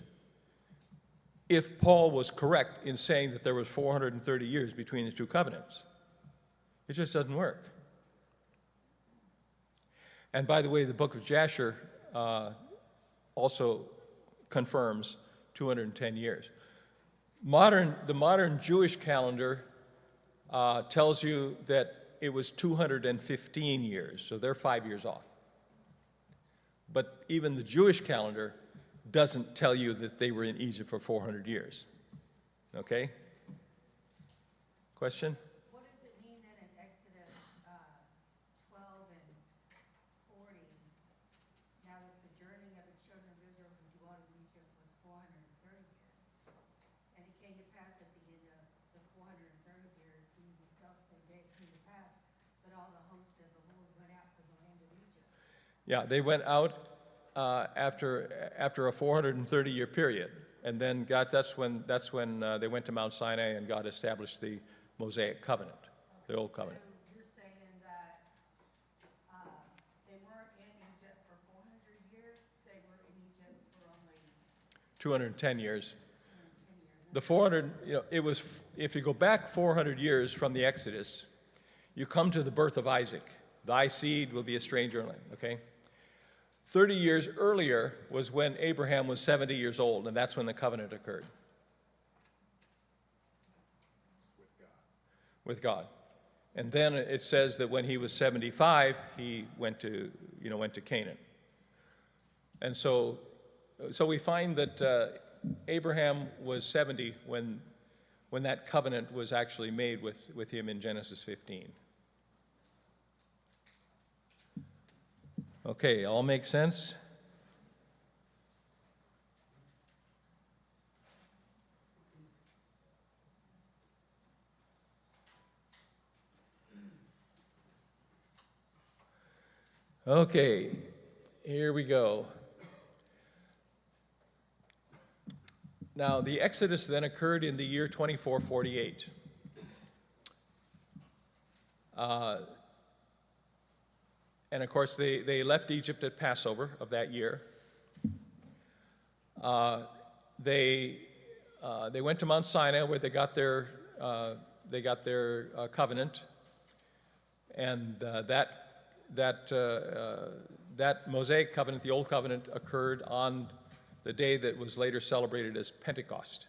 if Paul was correct in saying that there was 430 years between the 2 covenants. It just doesn't work. And by the way, the book of Jasher also confirms 210 years. The modern Jewish calendar tells you that it was 215 years, so they're 5 years off. But even the Jewish calendar doesn't tell you that they were in Egypt for 400 years. Okay? Question? What does it mean then in Exodus 12 and 40, now that the journey of the children of Israel who dwelt in Egypt was 430 years? And it came to pass at the end of the 430 years, even the self-same day it came to pass, that all the hosts of the Lord went out from the land of Egypt. Yeah, they went out after a 430-year period, and then that's when they went to Mount Sinai and God established the Mosaic covenant, the old covenant. So you're saying that they weren't in Egypt for 400 years, they were in Egypt for only 210 years. 210 years. The 400, it was, if you go back 400 years from the Exodus, you come to the birth of Isaac. Thy seed will be a stranger in land, okay? 30 years earlier was when Abraham was 70 years old, and that's when the covenant occurred. With God. And then it says that when he was 75, he went to Canaan. And so we find that Abraham was 70 when that covenant was actually made with him in Genesis 15. Okay, all make sense? Okay, here we go. Now, the Exodus then occurred in the year 2448. And of course, they left Egypt at Passover of that year. They went to Mount Sinai where they got their covenant, and that mosaic covenant, the old covenant, occurred on the day that was later celebrated as Pentecost.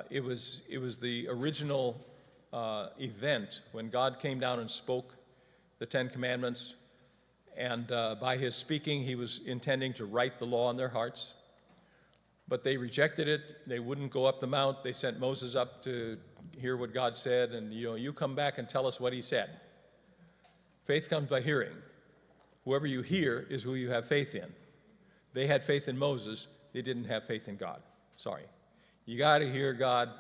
It was the original event when God came down and spoke the Ten Commandments, and by his speaking, he was intending to write the law on their hearts. But they rejected it. They wouldn't go up the mount. They sent Moses up to hear what God said, and you come back and tell us what he said. Faith comes by hearing. Whoever you hear is who you have faith in. They had faith in Moses. They didn't have faith in God. Sorry. You got to hear God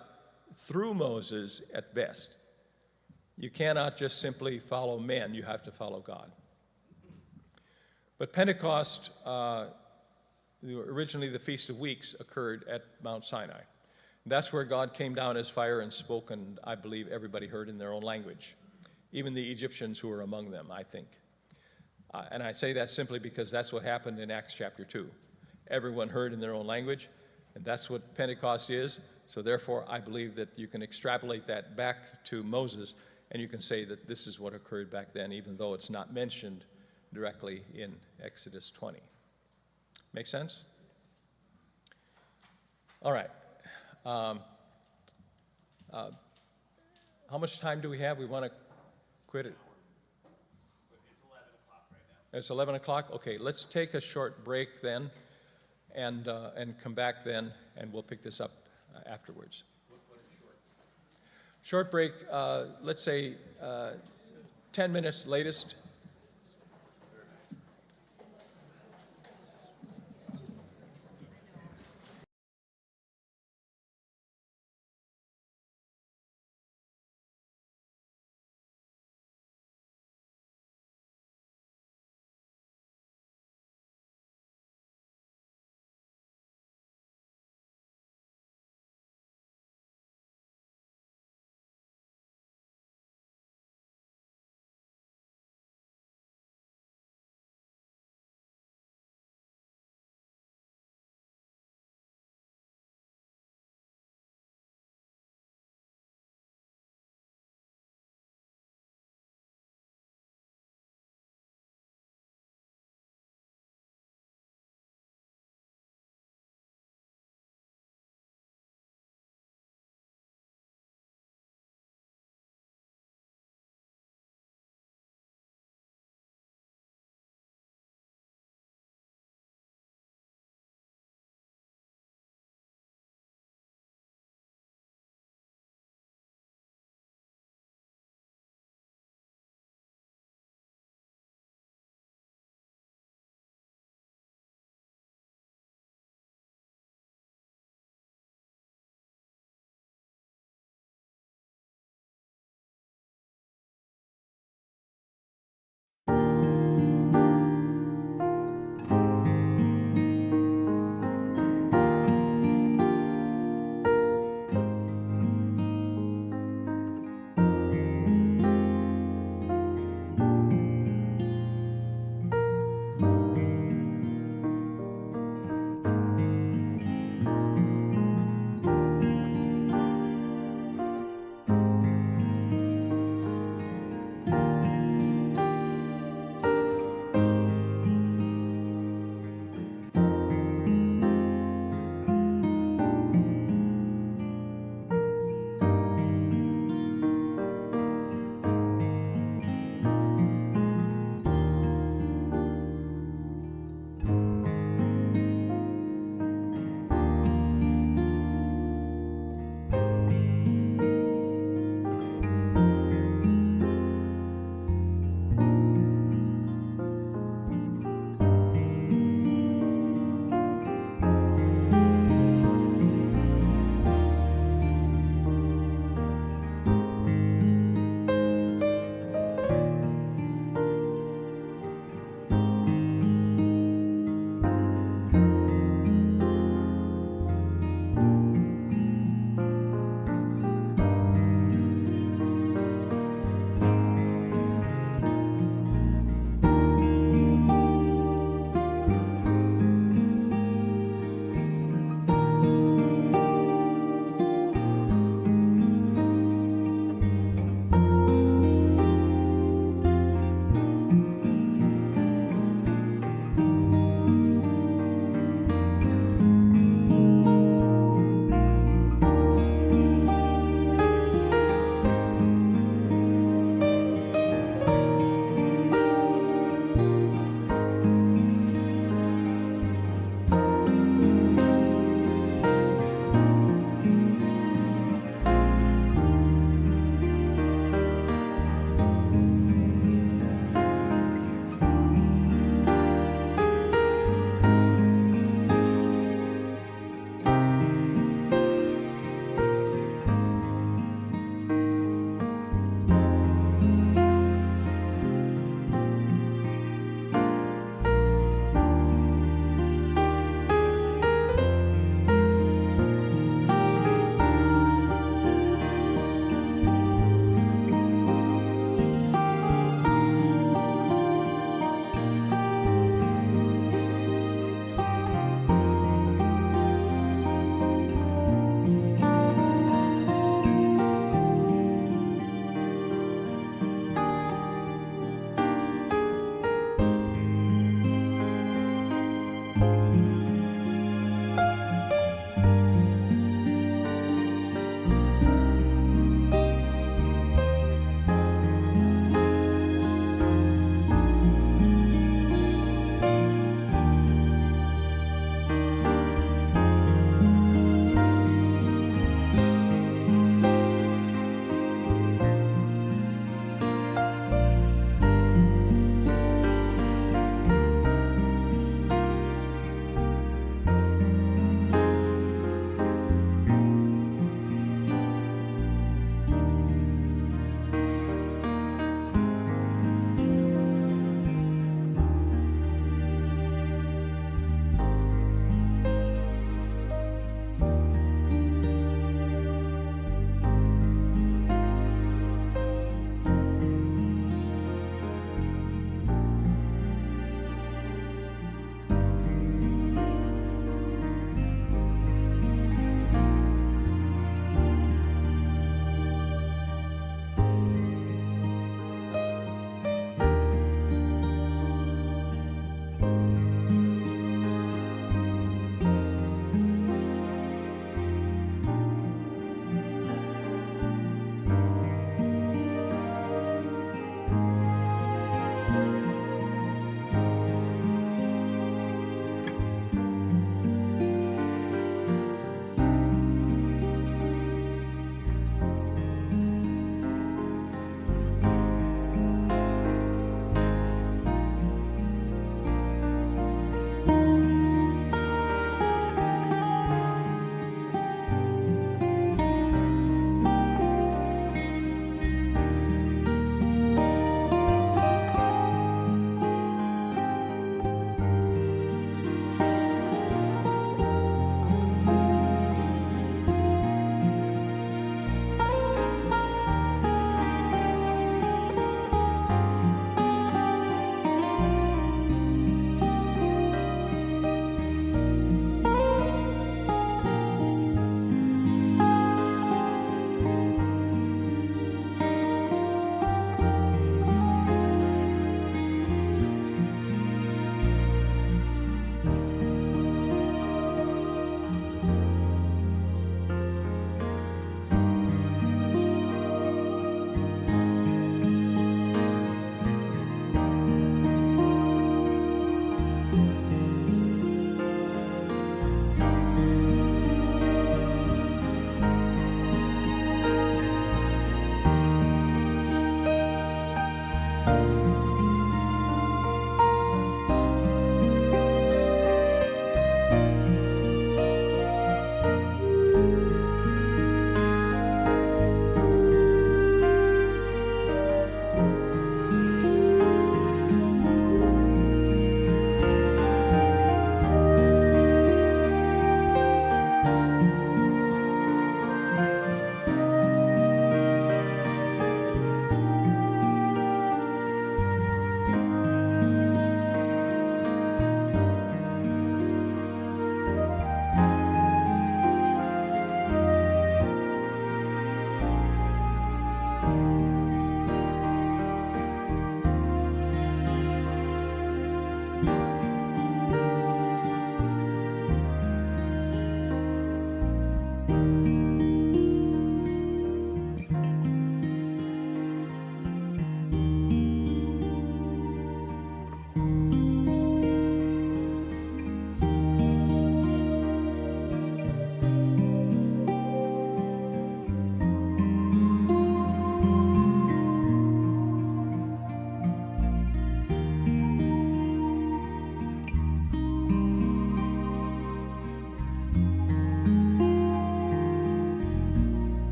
through Moses at best. You cannot just simply follow men. You have to follow God. But Pentecost, originally the Feast of Weeks, occurred at Mount Sinai. That's where God came down as fire and spoke, and I believe everybody heard in their own language, even the Egyptians who were among them, I think. And I say that simply because that's what happened in Acts chapter 2. Everyone heard in their own language, and that's what Pentecost is. So therefore, I believe that you can extrapolate that back to Moses, and you can say that this is what occurred back then, even though it's not mentioned directly in Exodus 20. Make sense? All right. How much time do we have? We want to quit it? It's 11 o'clock right now. It's 11 o'clock? Okay, let's take a short break then and come back then, and we'll pick this up afterwards. What is short? Short break, let's say 10 minutes latest.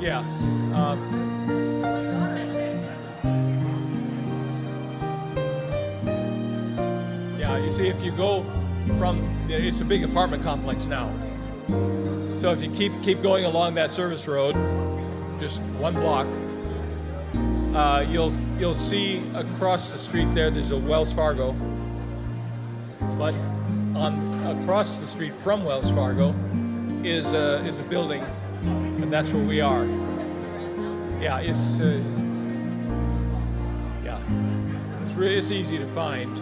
Yeah. Yeah, you see, if you go from, it's a big apartment complex now. So if you keep going along that service road, just one block, you'll see across the street there's a Wells Fargo. But across the street from Wells Fargo is a building, and that's where we are. Yeah, it's easy to find.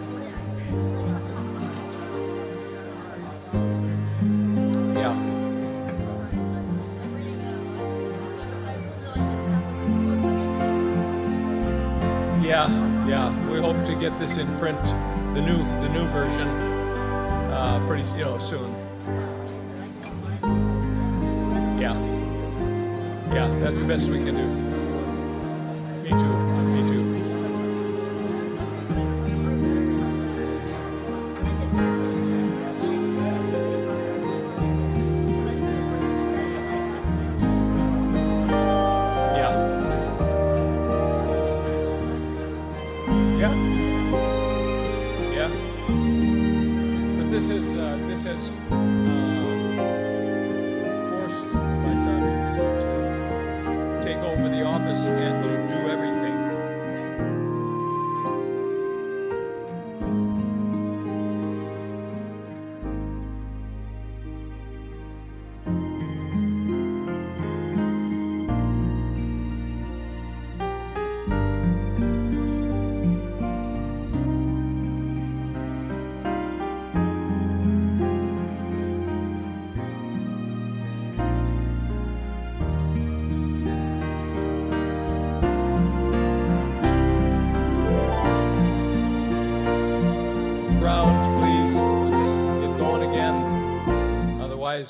Yeah. Yeah. We hope to get this in print, the new version, pretty soon. Yeah, that's the best we can do. Me too. Yeah. But this has forced my son to take over the office and to do everything.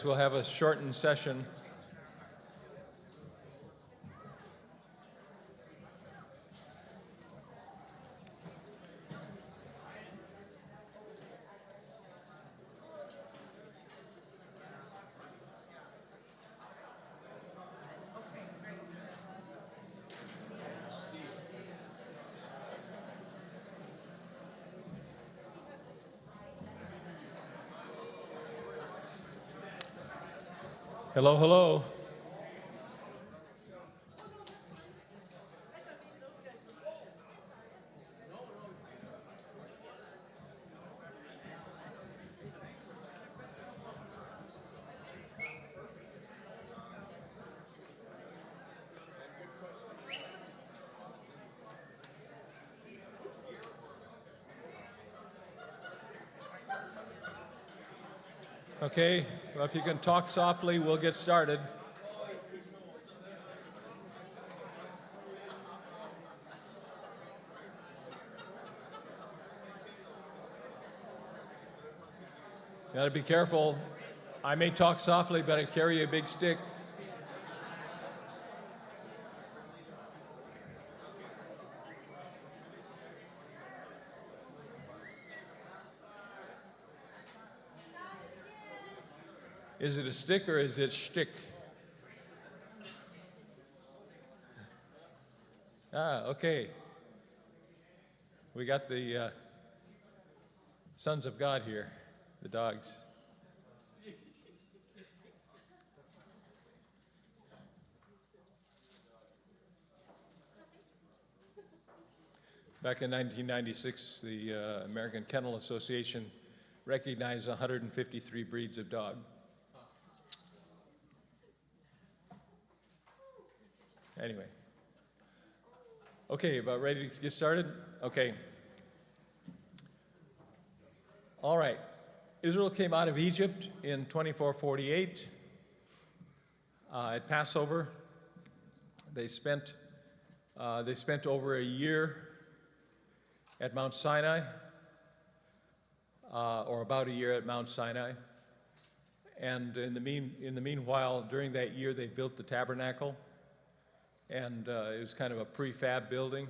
We'll have a shortened session. Hello. Okay, well, if you can talk softly, we'll get started. Gotta be careful. I may talk softly, but I carry a big stick. Is it a stick or is it shtick? Okay. We got the sons of God here, the dogs. Back in 1996, the American Kennel Association recognized 153 breeds of dog. Anyway. Okay, about ready to get started? Okay. All right. Israel came out of Egypt in 2448. At Passover, they spent over a year at Mount Sinai, or about a year at Mount Sinai. And in the meanwhile, during that year, they built the tabernacle. And it was kind of a prefab building,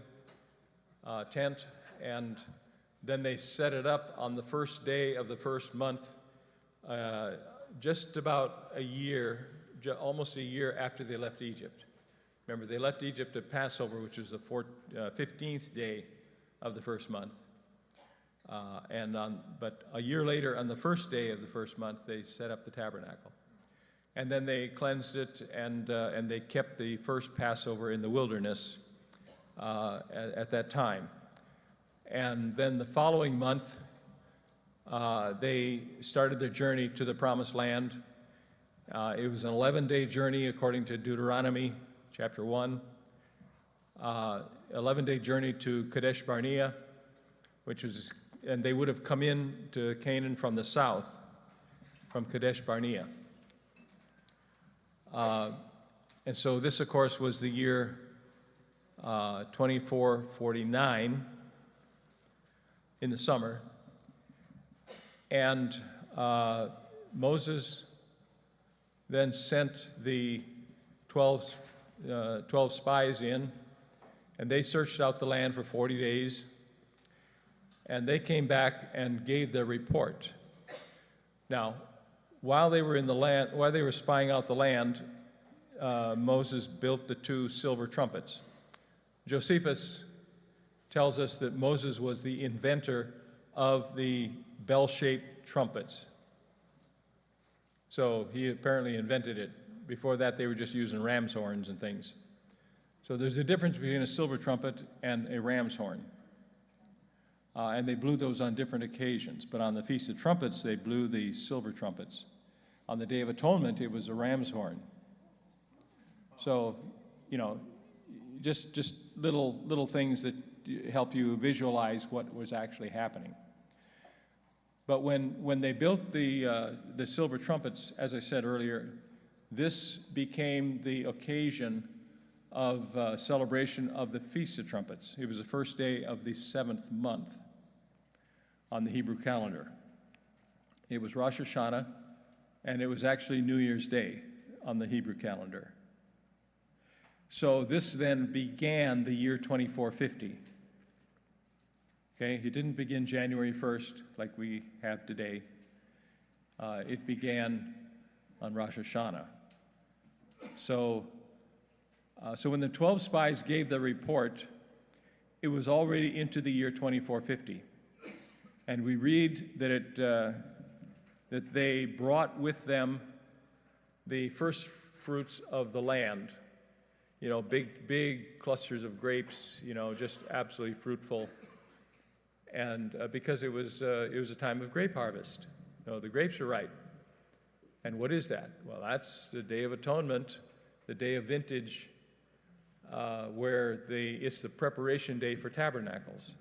tent, and then they set it up on the first day of the first month, just about a year, almost a year after they left Egypt. Remember, they left Egypt at Passover, which was the 15th day of the first month. But a year later, on the first day of the first month, they set up the tabernacle. And then they cleansed it, and they kept the first Passover in the wilderness at that time. And then the following month, they started their journey to the Promised Land. It was an 11-day journey according to Deuteronomy chapter 1. 11-day journey to Kadesh Barnea, and they would have come in to Canaan from the south, from Kadesh Barnea. And so this, of course, was the year 2449 in the summer. And Moses then sent the 12 spies in, and they searched out the land for 40 days. And they came back and gave their report. Now, while they were in the land, while they were spying out the land, Moses built the 2 silver trumpets. Josephus tells us that Moses was the inventor of the bell-shaped trumpets. So he apparently invented it. Before that, they were just using ram's horns and things. So there's a difference between a silver trumpet and a ram's horn. And they blew those on different occasions. But on the Feast of Trumpets, they blew the silver trumpets. On the Day of Atonement, it was a ram's horn. So, you know, just little things that help you visualize what was actually happening. But when they built the silver trumpets, as I said earlier, this became the occasion of celebration of the Feast of Trumpets. It was the first day of the 7th month on the Hebrew calendar. It was Rosh Hashanah, and it was actually New Year's Day on the Hebrew calendar. So this then began the year 2450. Okay, it didn't begin January 1st like we have today. It began on Rosh Hashanah. So when the 12 spies gave the report, it was already into the year 2450. And we read that that they brought with them the first fruits of the land. You know, big clusters of grapes, you know, just absolutely fruitful. And because it was a time of grape harvest. You know, the grapes are ripe. And what is that? Well, that's the Day of Atonement, the day of vintage, where it's the preparation day for Tabernacles.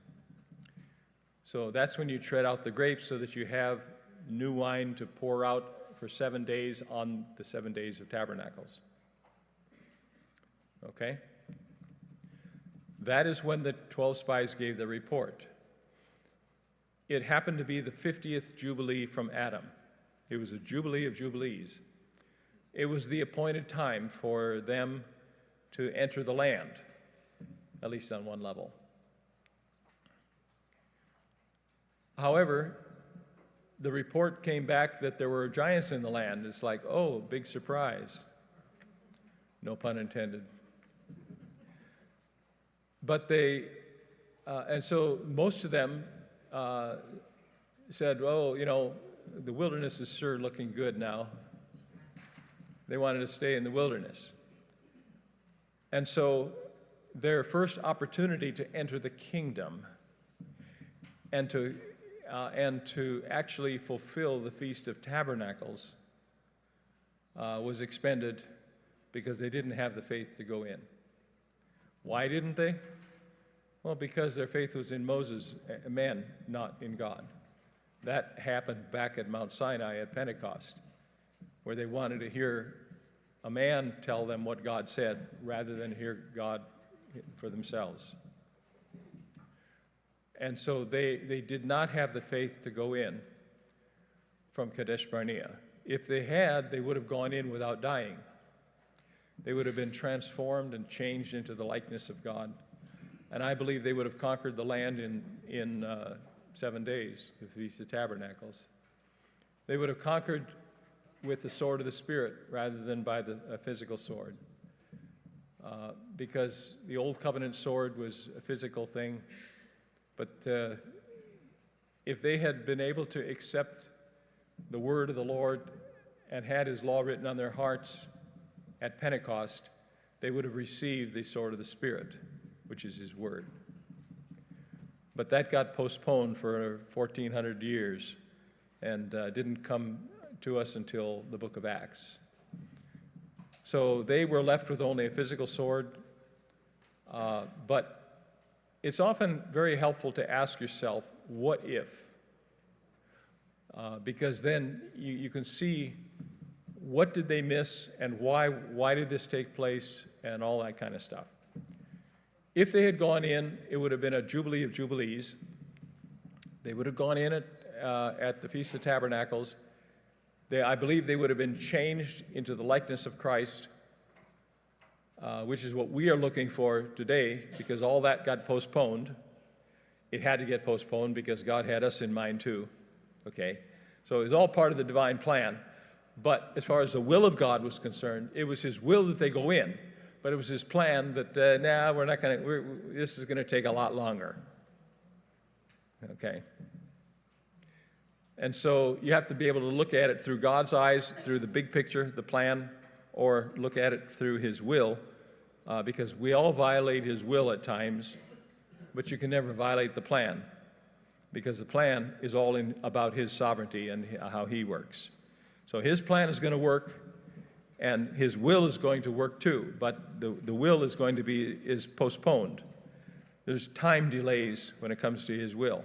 So that's when you tread out the grapes so that you have new wine to pour out for 7 days on the 7 days of Tabernacles. Okay? That is when the 12 spies gave the report. It happened to be the 50th Jubilee from Adam. It was a Jubilee of Jubilees. It was the appointed time for them to enter the land, at least on one level. However, the report came back that there were giants in the land. It's like, oh, big surprise. No pun intended. But and so most of them said, oh, you know, the wilderness is sure looking good now. They wanted to stay in the wilderness. And so their first opportunity to enter the kingdom and to actually fulfill the Feast of Tabernacles was expended because they didn't have the faith to go in. Why didn't they? Well, because their faith was in Moses, man, not in God. That happened back at Mount Sinai at Pentecost, where they wanted to hear a man tell them what God said rather than hear God for themselves. And so they did not have the faith to go in from Kadesh Barnea. If they had, they would have gone in without dying. They would have been transformed and changed into the likeness of God. And I believe they would have conquered the land in 7 days, the Feast of Tabernacles. They would have conquered with the sword of the Spirit rather than by a physical sword. because the Old Covenant sword was a physical thing. But if they had been able to accept the word of the Lord and had his law written on their hearts at Pentecost, they would have received the sword of the Spirit, which is his word. But that got postponed for 1,400 years and didn't come to us until the book of Acts. So they were left with only a physical sword, but it's often very helpful to ask yourself, what if? Because then you can see what did they miss and why did this take place and all that kind of stuff. If they had gone in, it would have been a Jubilee of Jubilees. They would have gone in at the Feast of Tabernacles. I believe they would have been changed into the likeness of Christ, which is what we are looking for today, because all that got postponed. It had to get postponed because God had us in mind too, okay? So it was all part of the divine plan. But as far as the will of God was concerned, it was his will that they go in. But it was his plan that, this is going to take a lot longer. Okay? And so you have to be able to look at it through God's eyes, through the big picture, the plan, or look at it through his will, because we all violate his will at times, but you can never violate the plan, because the plan is all about his sovereignty and how he works. So his plan is going to work, and his will is going to work too, but the will is postponed. There's time delays when it comes to his will,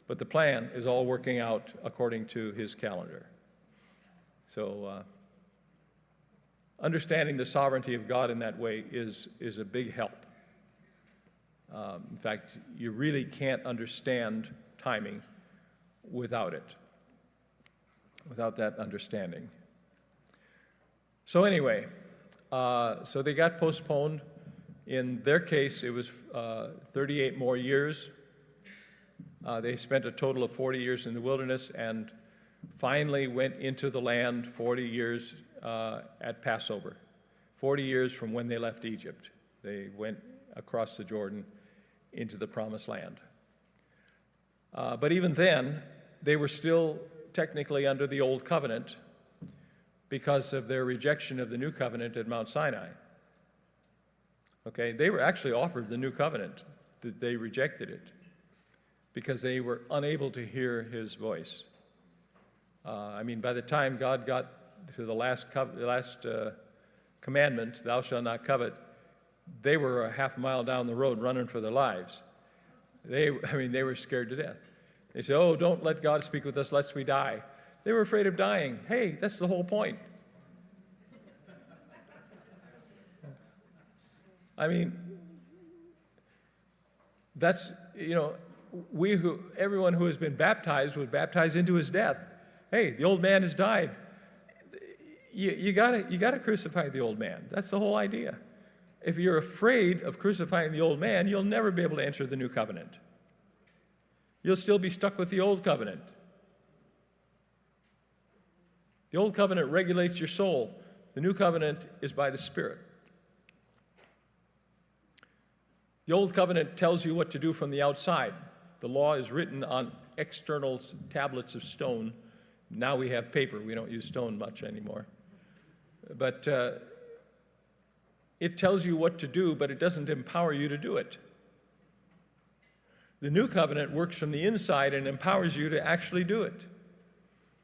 but the plan is all working out according to his calendar. So understanding the sovereignty of God in that way is a big help. In fact, you really can't understand timing without it, without that understanding. So anyway, so they got postponed. In their case, it was 38 more years. They spent a total of 40 years in the wilderness and finally went into the land 40 years at Passover. 40 years from when they left Egypt. They went across the Jordan into the Promised Land. But even then, they were still technically under the Old Covenant because of their rejection of the New Covenant at Mount Sinai. Okay, they were actually offered the New Covenant. They rejected it because they were unable to hear his voice. By the time God got to the last commandment, thou shalt not covet, they were a half a mile down the road running for their lives. They were scared to death. They said, oh, don't let God speak with us lest we die. They were afraid of dying. Hey, that's the whole point. That's, everyone who has been baptized was baptized into his death. Hey, the old man has died. You gotta crucify the old man. That's the whole idea. If you're afraid of crucifying the old man, you'll never be able to enter the new covenant. You'll still be stuck with the old covenant. The old covenant regulates your soul. The new covenant is by the Spirit. The old covenant tells you what to do from the outside. The law is written on external tablets of stone. Now we have paper. We don't use stone much anymore. But it tells you what to do, but it doesn't empower you to do it. The new covenant works from the inside and empowers you to actually do it.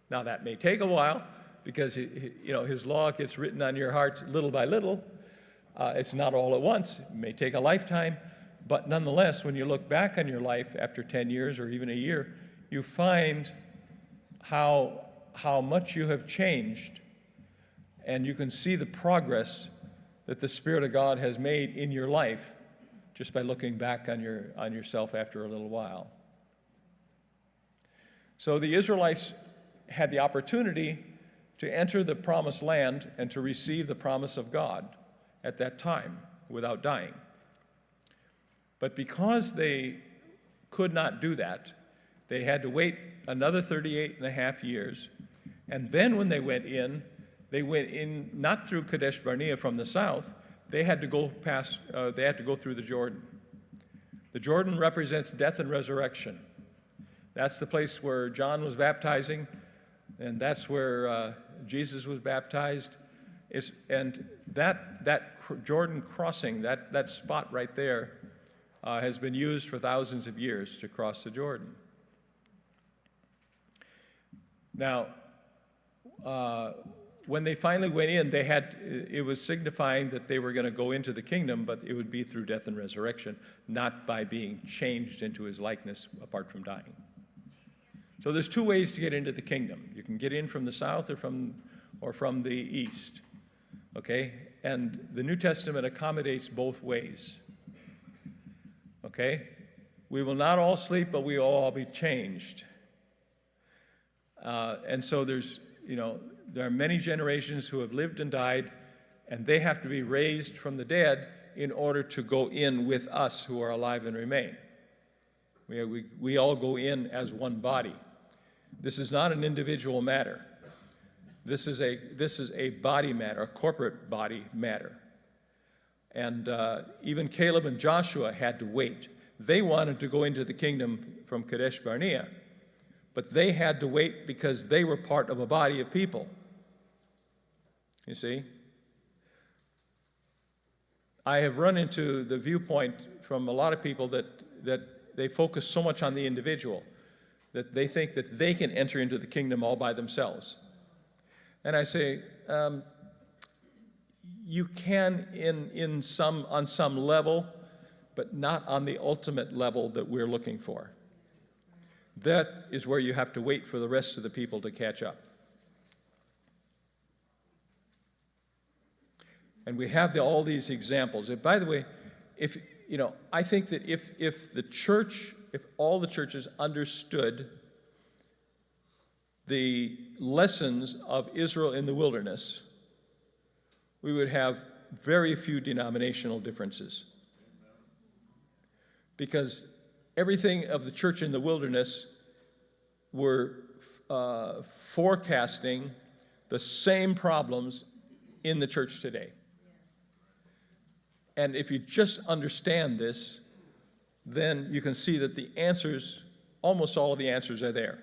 Now that may take a while because his law gets written on your heart little by little. It's not all at once. It may take a lifetime, but nonetheless, when you look back on your life after 10 years or even a year, you find how much you have changed, and you can see the progress that the Spirit of God has made in your life just by looking back on yourself after a little while. So the Israelites had the opportunity to enter the promised land and to receive the promise of God at that time without dying. But because they could not do that, they had to wait another 38 and a half years. And then when they went in not through Kadesh Barnea from the south. they had to go through the Jordan. The Jordan represents death and resurrection. That's the place where John was baptizing, and that's where Jesus was baptized. And that Jordan crossing, that spot right there, has been used for thousands of years to cross the Jordan. Now, when they finally went in, it was signifying that they were going to go into the kingdom, but it would be through death and resurrection, not by being changed into his likeness apart from dying. So there's two ways to get into the kingdom. You can get in from the south or from the east. Okay? And the New Testament accommodates both ways. Okay? We will not all sleep, but we will all be changed. And so there are many generations who have lived and died, and they have to be raised from the dead in order to go in with us who are alive and remain. We all go in as one body. This is not an individual matter. This is a body matter, a corporate body matter. And even Caleb and Joshua had to wait. They wanted to go into the kingdom from Kadesh Barnea, but they had to wait because they were part of a body of people. You see? I have run into the viewpoint from a lot of people that they focus so much on the individual that they think that they can enter into the kingdom all by themselves. And I say, you can on some level, but not on the ultimate level that we're looking for. That is where you have to wait for the rest of the people to catch up. And we have all these examples. And by the way, I think that if all the churches understood the lessons of Israel in the wilderness, we would have very few denominational differences. Because everything of the church in the wilderness were forecasting the same problems in the church today. And if you just understand this, then you can see that the answers, almost all of the answers are there.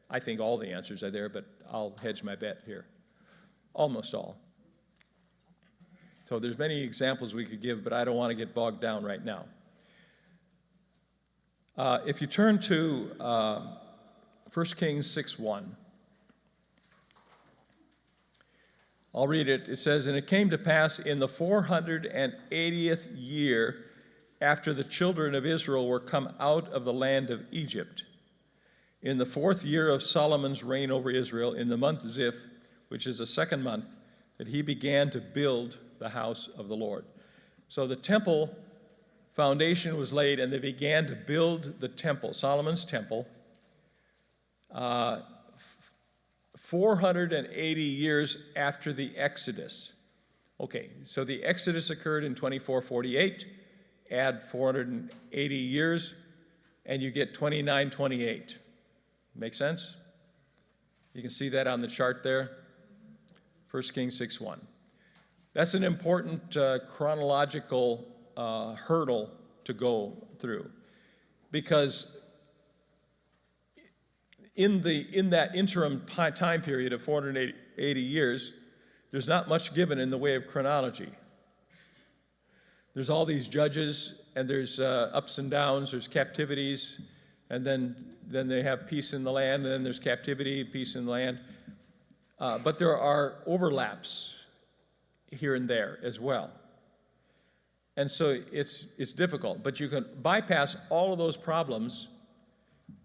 I think all the answers are there, but I'll hedge my bet here. Almost all. So there's many examples we could give, but I don't want to get bogged down right now. If you turn to 1 Kings 6:1, I'll read it. It says, "And it came to pass in the 480th year after the children of Israel were come out of the land of Egypt, in the 4th year of Solomon's reign over Israel, in the month Ziph, which is the 2nd month, that he began to build the house of the Lord." So the temple foundation was laid, and they began to build the temple, Solomon's temple, 480 years after the Exodus. Okay, so the Exodus occurred in 2448. Add 480 years, and you get 2928. Make sense? You can see that on the chart there. 1 Kings 6:1. That's an important chronological hurdle to go through, because in that interim time period of 480 years, there's not much given in the way of chronology. There's all these judges, and there's ups and downs, there's captivities, and then they have peace in the land, and then there's captivity, peace in the land. But there are overlaps here and there as well. And so it's difficult, but you can bypass all of those problems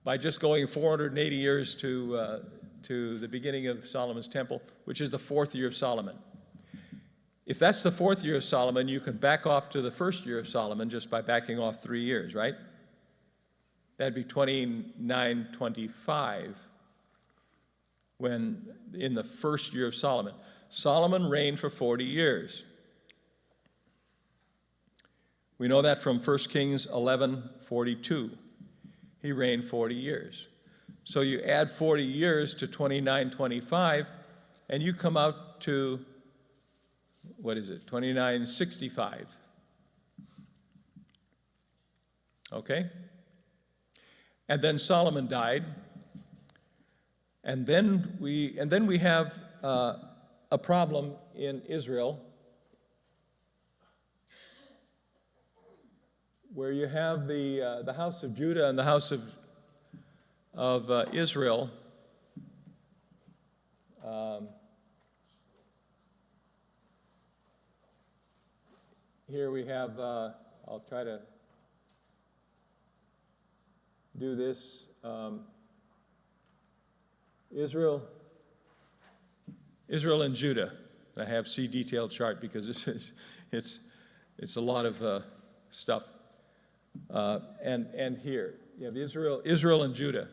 by just going 480 years to the beginning of Solomon's temple, which is the 4th year of Solomon. If that's the 4th year of Solomon, you can back off to the 1st year of Solomon just by backing off 3 years, right? That'd be 2925 when in the 1st year of Solomon. Solomon reigned for 40 years. We know that from 1 Kings 11:42. He reigned 40 years. So you add 40 years to 2925, and you come out to what is it, 2965. Okay? And then Solomon died. And then we have a problem in Israel where you have the house of Judah and the house of Israel. Here we have, I'll try to do this. Israel and Judah. I have C detailed chart because it's a lot of stuff. And here you have Israel and Judah.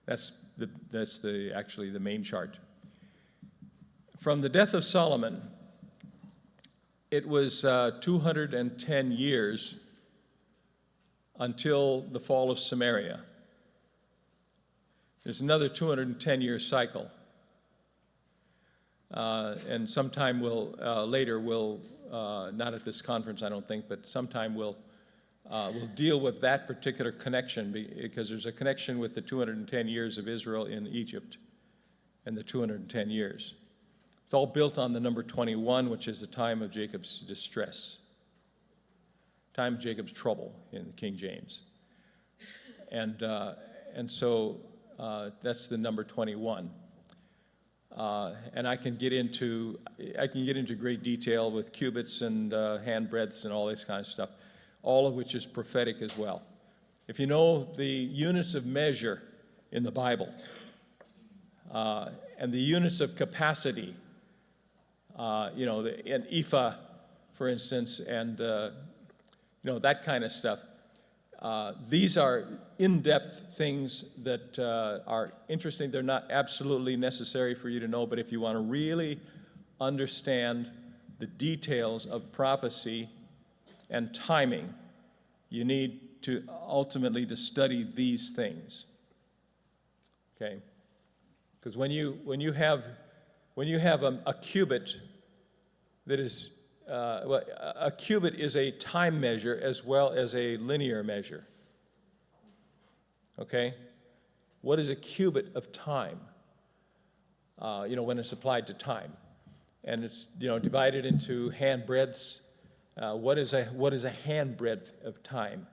That's actually the main chart. From the death of Solomon, it was 210 years until the fall of Samaria. There's another 210-year cycle. And sometime later we'll, not at this conference I don't think, but sometime we'll deal with that particular connection because there's a connection with the 210 years of Israel in Egypt and the 210 years. It's all built on the number 21, which is the time of Jacob's distress, time of Jacob's trouble in the King James. And so that's the number 21. And I can get into great detail with cubits and handbreadths and all this kind of stuff, all of which is prophetic as well. If you know the units of measure in the Bible and the units of capacity, an ephah, for instance, and that kind of stuff. These are in-depth things that are interesting. They're not absolutely necessary for you to know, but if you want to really understand the details of prophecy and timing, you need to ultimately to study these things. Okay? Because when you have a cubit that is a cubit is a time measure as well as a linear measure. Okay? What is a cubit of time? When it's applied to time. And it's, divided into handbreadths. What is a handbreadth of time?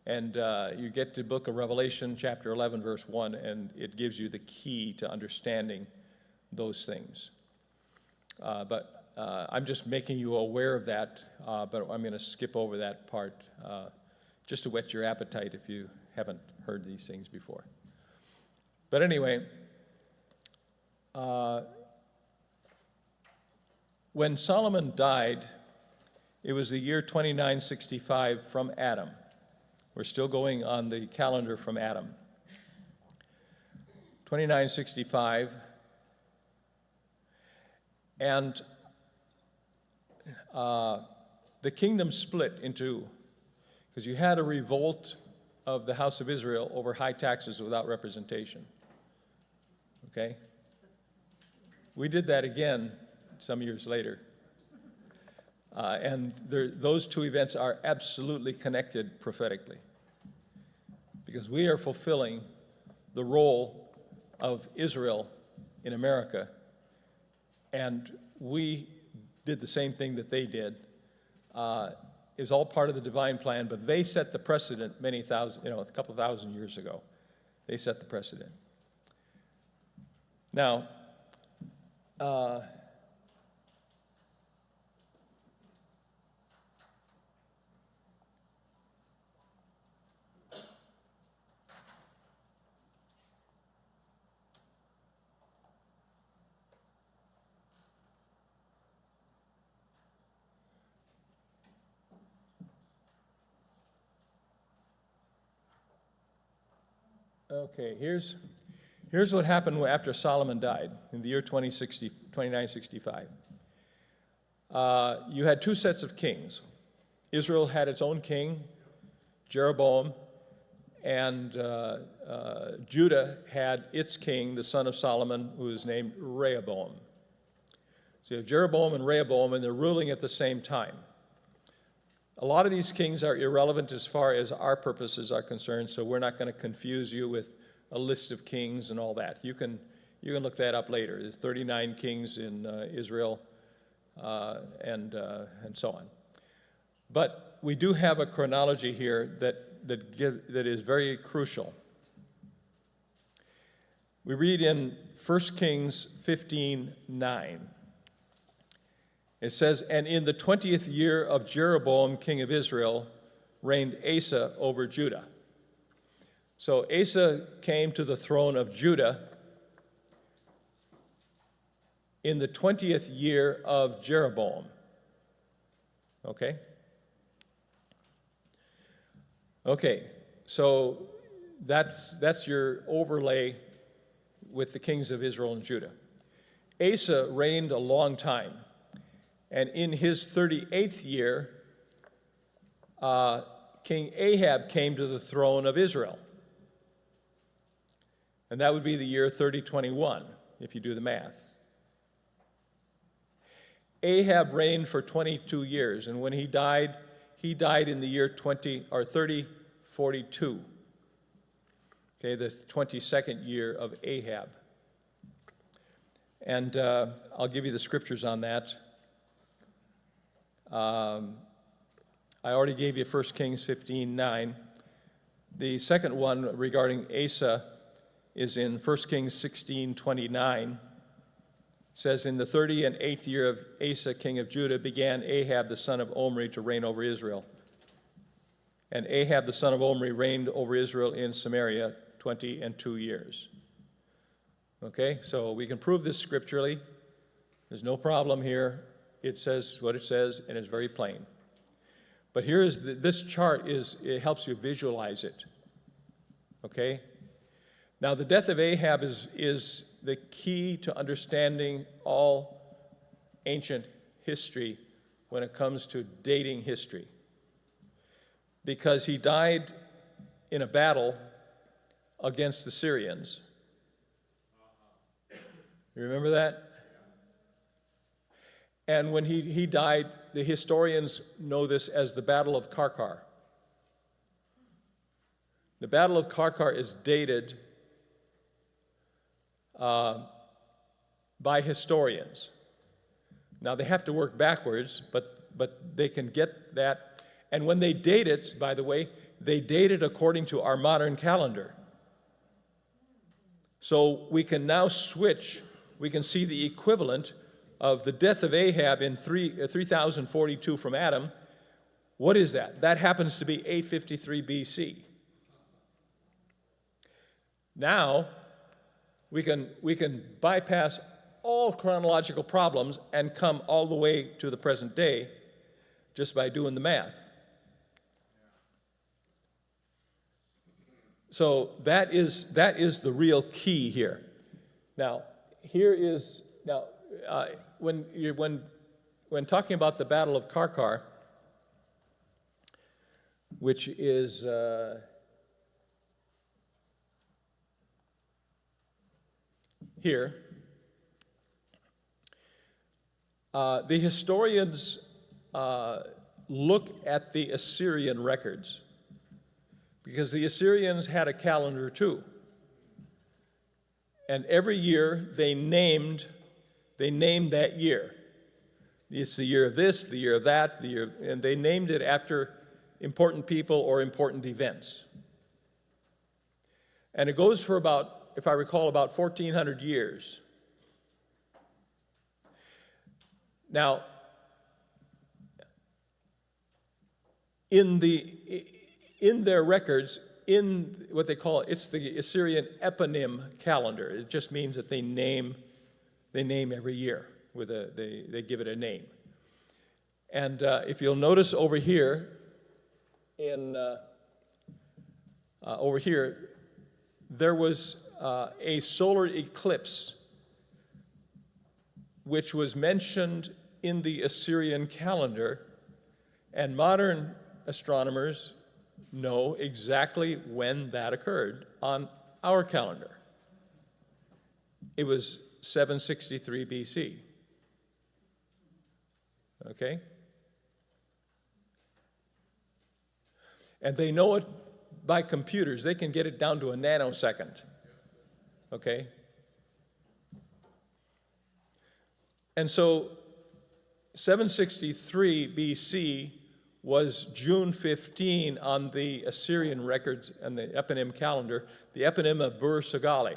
And you get to book of Revelation, chapter 11, verse 1, and it gives you the key to understanding those things. But I'm just making you aware of that, but I'm going to skip over that part just to whet your appetite if you haven't heard these things before. But anyway, when Solomon died, it was the year 2965 from Adam. We're still going on the calendar from Adam. 2965. And the kingdom split in two, because you had a revolt of the house of Israel over high taxes without representation. Okay? We did that again some years later. And those two events are absolutely connected prophetically, because we are fulfilling the role of Israel in America. And we did the same thing that they did. It was all part of the divine plan, but they set the precedent a couple thousand years ago. They set the precedent. Now, okay, here's what happened after Solomon died in the year 2965. You had two sets of kings. Israel had its own king, Jeroboam, and Judah had its king, the son of Solomon, who was named Rehoboam. So you have Jeroboam and Rehoboam, and they're ruling at the same time. A lot of these kings are irrelevant as far as our purposes are concerned, so we're not going to confuse you with a list of kings and all that. You can look that up later. There's 39 kings in Israel, and so on. But we do have a chronology here that is very crucial. We read in 1 Kings 15:9. It says, "And in the 20th year of Jeroboam, king of Israel, reigned Asa over Judah." So Asa came to the throne of Judah in the 20th year of Jeroboam. Okay? Okay, so that's your overlay with the kings of Israel and Judah. Asa reigned a long time, and in his 38th year, King Ahab came to the throne of Israel. And that would be the year 3021, if you do the math. Ahab reigned for 22 years, and when he died in the year 3042. Okay, the 22nd year of Ahab. And I'll give you the scriptures on that. I already gave you 1 Kings 15:9. The second one regarding Asa is in 1 Kings 16:29. It says, "In the 38th year of Asa, king of Judah, began Ahab the son of Omri to reign over Israel. And Ahab the son of Omri reigned over Israel in Samaria 22 years." Okay, so we can prove this scripturally. There's no problem here. It says what it says, and it's very plain. But this chart it helps you visualize it. Okay? Now, the death of Ahab is the key to understanding all ancient history when it comes to dating history. Because he died in a battle against the Syrians. You remember that? And when he died, the historians know this as the Battle of Karkar. The Battle of Karkar is dated by historians. Now, they have to work backwards, but they can get that. And when they date it, by the way, they date it according to our modern calendar. So we can now switch. We can see the equivalent of the death of Ahab in 3042 from Adam. What is that? That happens to be 853 BC. Now, we can bypass all chronological problems and come all the way to the present day just by doing the math. So that is the real key here. Now, when talking about the Battle of Karkar, which is here, the historians look at the Assyrian records, because the Assyrians had a calendar too. And every year they named that year. It's the year of this, the year of that, and they named it after important people or important events. And it goes for about, if I recall, about 1,400 years. Now, in their records, in what they call it's the Assyrian eponym calendar. It just means that they name every year they give it a name. And if you'll notice over here, there was a solar eclipse which was mentioned in the Assyrian calendar, and modern astronomers know exactly when that occurred on our calendar. It was 763 BC. Okay? And they know it by computers. They can get it down to a nanosecond. Okay? And so 763 BC was June 15 on the Assyrian records and the eponym calendar, the eponym of Bur-Sagali,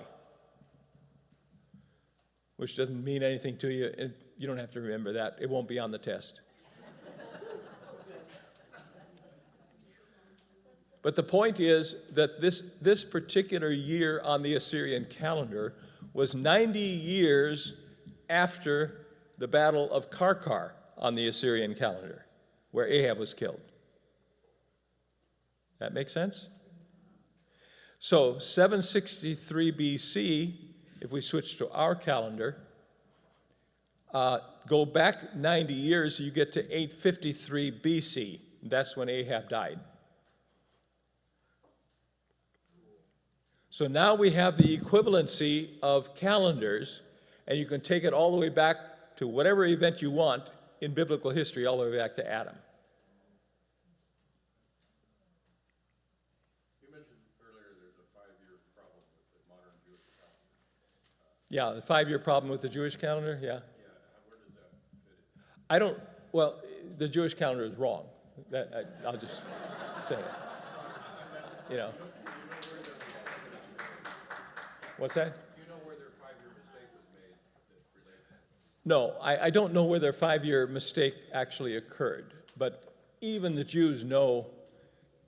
which doesn't mean anything to you. And you don't have to remember that. It won't be on the test. But the point is that this particular year on the Assyrian calendar was 90 years after the Battle of Karkar on the Assyrian calendar, where Ahab was killed. That make sense? So 763 BC, if we switch to our calendar, go back 90 years, you get to 853 BC. That's when Ahab died. So now we have the equivalency of calendars, and you can take it all the way back to whatever event you want in biblical history, all the way back to Adam. You mentioned earlier there's a 5-year problem with the modern Jewish calendar. Yeah, the 5-year problem with the Jewish calendar, yeah. Yeah, where does that fit in? Well, the Jewish calendar is wrong. I'll just say it. You know. What's that? Do you know where their 5-year mistake was made that relates? No, I don't know where their 5-year mistake actually occurred, but even the Jews know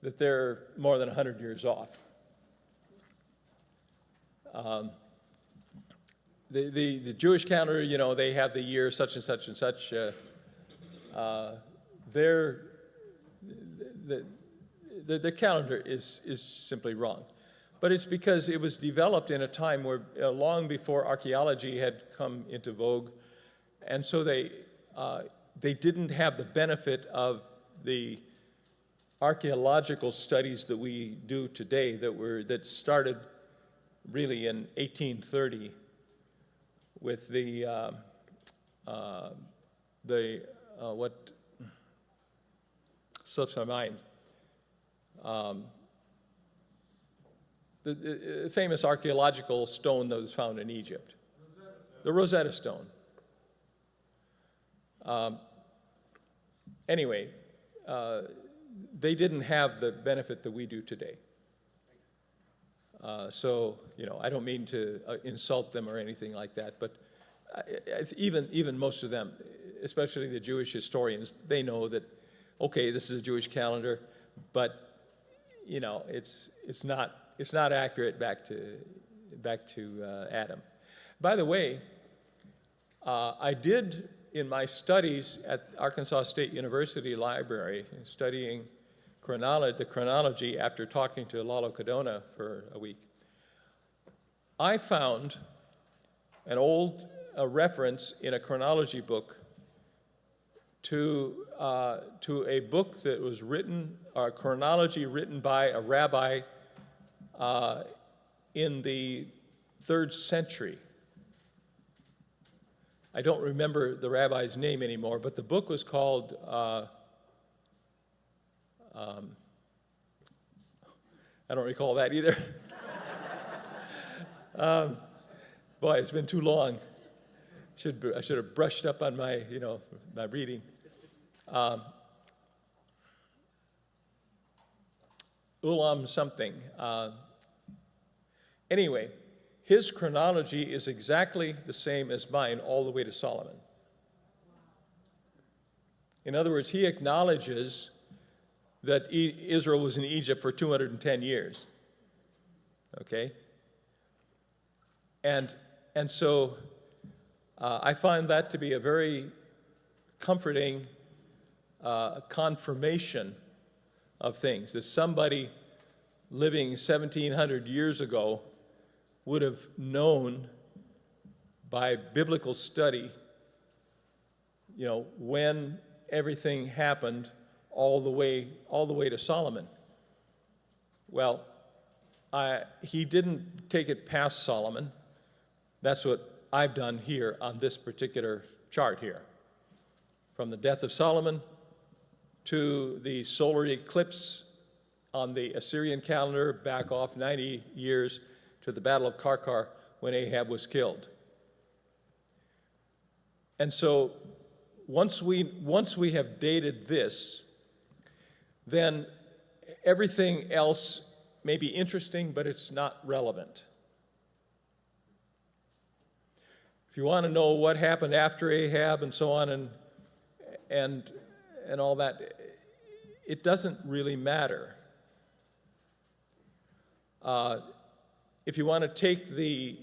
that they're more than 100 years off. The Jewish calendar, you know, they have the year such and such and such. Their calendar is simply wrong. But it's because it was developed in a time where long before archaeology had come into vogue, and so they didn't have the benefit of the archaeological studies that we do today that started really in 1830 with what slips my mind. The famous archaeological stone that was found in Egypt. The Rosetta Stone. Anyway, they didn't have the benefit that we do today. So, you know, I don't mean to insult them or anything like that, but even most of them, especially the Jewish historians, they know that, okay, this is a Jewish calendar, but, you know, it's not accurate back to Adam. By the way, I did in my studies at Arkansas State University Library, studying the chronology after talking to Lalo Cadona for a week, I found an old reference in a chronology book to a book that was written, a chronology written by a rabbi in the 3rd century. I don't remember the rabbi's name anymore, but the book was called, I don't recall that either. Boy, it's been too long. I should have brushed up on my, my reading. Ulam something. Anyway, his chronology is exactly the same as mine all the way to Solomon. In other words, he acknowledges that Israel was in Egypt for 210 years. Okay? And so I find that to be a very comforting confirmation of things, that somebody living 1,700 years ago would have known by biblical study, when everything happened all the way to Solomon. Well, he didn't take it past Solomon. That's what I've done here on this particular chart here. from the death of Solomon to the solar eclipse on the Assyrian calendar, back off 90 years to the Battle of Karkar when Ahab was killed. And so once we have dated this, then everything else may be interesting, but it's not relevant. If you want to know what happened after Ahab and so on and all that, it doesn't really matter. If you want to take the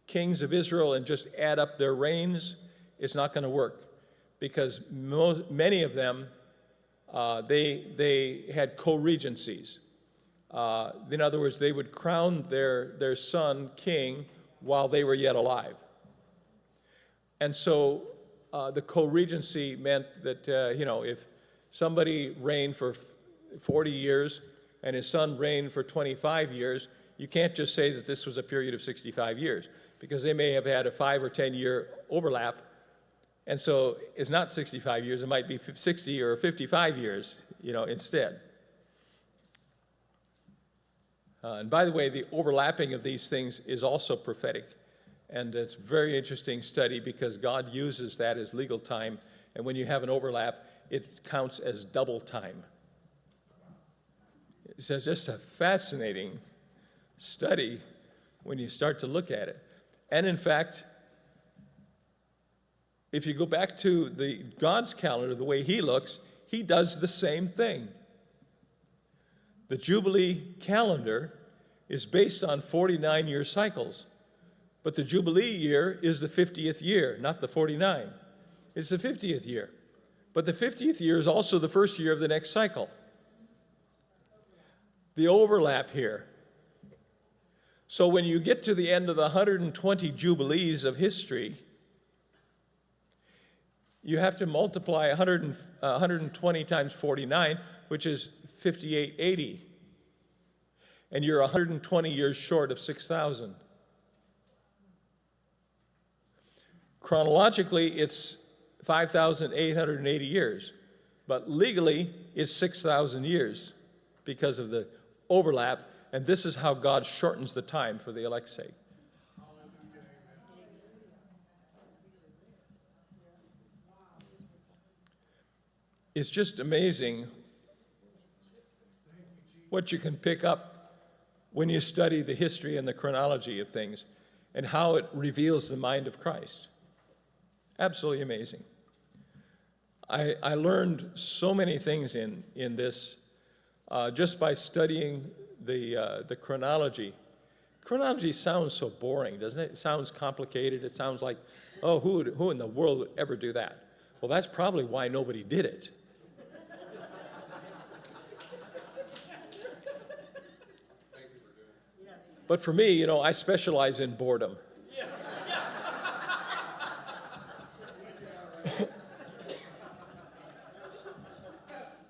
kings of Israel and just add up their reigns, it's not going to work, because many of them, they had co-regencies. In other words, they would crown their son king while they were yet alive. And so the co-regency meant that, if somebody reigned for 40 years and his son reigned for 25 years, you can't just say that this was a period of 65 years, because they may have had a 5 or 10 year overlap. And so it's not 65 years, it might be 60 or 55 years, instead. And by the way, the overlapping of these things is also prophetic. And it's a very interesting study, because God uses that as legal time. And when you have an overlap, it counts as double time. It's just a fascinating study when you start to look at it. And in fact, if you go back to God's calendar, the way he looks, he does the same thing. The Jubilee calendar is based on 49-year cycles. But the Jubilee year is the 50th year, not the 49. It's the 50th year. But the 50th year is also the first year of the next cycle. The overlap here. So when you get to the end of the 120 Jubilees of history, you have to multiply 120 times 49, which is 5880. And you're 120 years short of 6,000. Chronologically, it's 5,880 years. But legally, it's 6,000 years because of the overlap. And this is how God shortens the time for the elect's sake. It's just amazing what you can pick up when you study the history and the chronology of things and how it reveals the mind of Christ. Absolutely amazing. I learned so many things in this just by studying the chronology. Chronology sounds so boring, doesn't it? It sounds complicated. It sounds like, oh, who in the world would ever do that? Well, that's probably why nobody did it. But for me, I specialize in boredom.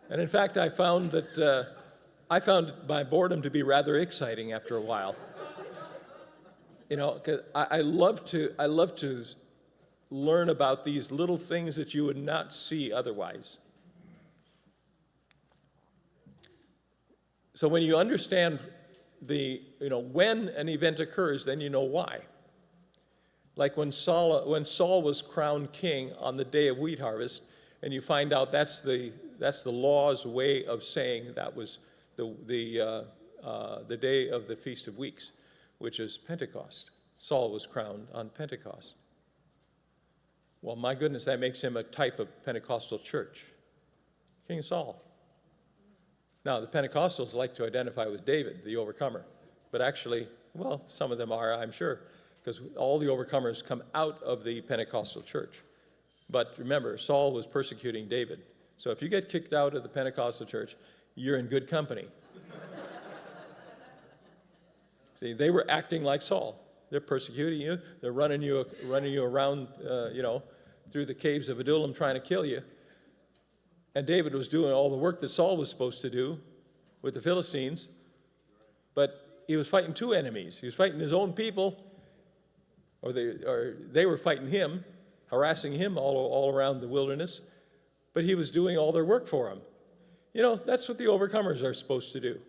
And in fact, I found my boredom to be rather exciting after a while. 'Cause I love to learn about these little things that you would not see otherwise. So when you understand when an event occurs, then you know why. Like when Saul was crowned king on the day of wheat harvest, and you find out that's the law's way of saying that was the day of the Feast of Weeks, which is Pentecost. Saul was crowned on Pentecost. Well, my goodness, that makes him a type of Pentecostal church. King Saul. Now, the Pentecostals like to identify with David, the overcomer. But actually, well, some of them are, I'm sure, because all the overcomers come out of the Pentecostal church. But remember, Saul was persecuting David. So if you get kicked out of the Pentecostal church, you're in good company. See, they were acting like Saul. They're persecuting you. They're running you around, through the caves of Adullam trying to kill you. And David was doing all the work that Saul was supposed to do with the Philistines. But he was fighting two enemies. He was fighting his own people, or they were fighting him, harassing him all around the wilderness. but he was doing all their work for them. You know, that's what the overcomers are supposed to do.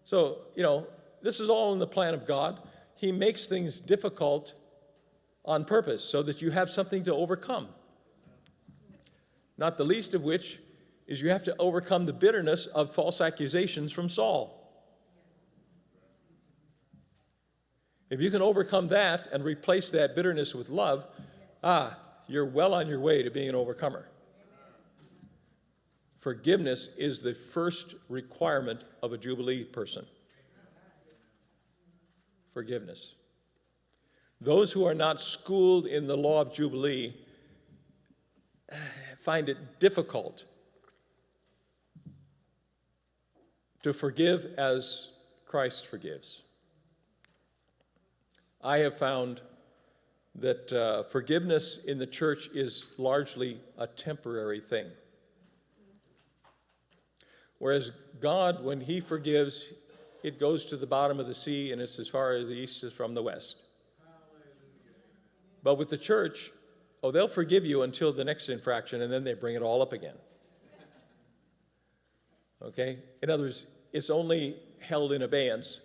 So, you know, this is all in the plan of God. He makes things difficult on purpose so that you have something to overcome. Not the least of which is you have to overcome the bitterness of false accusations from Saul. If you can overcome that and replace that bitterness with love, you're well on your way to being an overcomer. Forgiveness is the first requirement of a jubilee person. Forgiveness. Those who are not schooled in the law of jubilee find it difficult to forgive as Christ forgives. I have found that forgiveness in the church is largely a temporary thing. Whereas God, when he forgives, it goes to the bottom of the sea and it's as far as the east is from the west. But with the church, they'll forgive you until the next infraction and then they bring it all up again. Okay? In other words, it's only held in abeyance.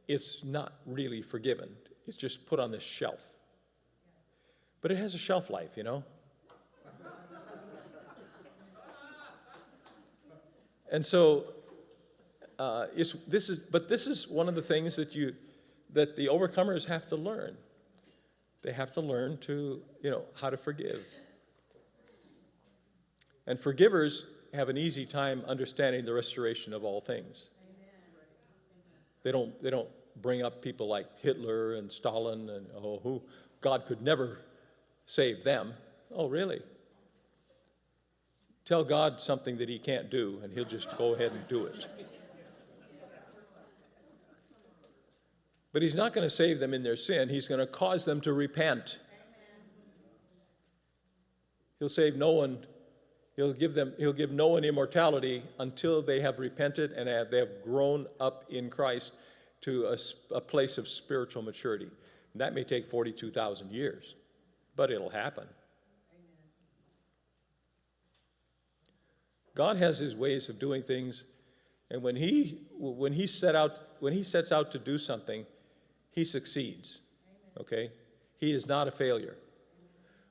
It's not really forgiven. It's just put on the shelf. But it has a shelf life, you know? And so, this is one of the things that the overcomers have to learn. They have to learn to, how to forgive. And forgivers have an easy time understanding the restoration of all things. They don't bring up people like Hitler and Stalin and who God could never save them. Oh, really? Tell God something that he can't do, and he'll just go ahead and do it. But he's not going to save them in their sin. He's going to cause them to repent. He'll save no one. He'll give no one immortality until they have repented and they have grown up in Christ to a place of spiritual maturity. And that may take 42,000 years, but it'll happen. God has his ways of doing things, and when he sets out to do something, he succeeds. Okay? He is not a failure.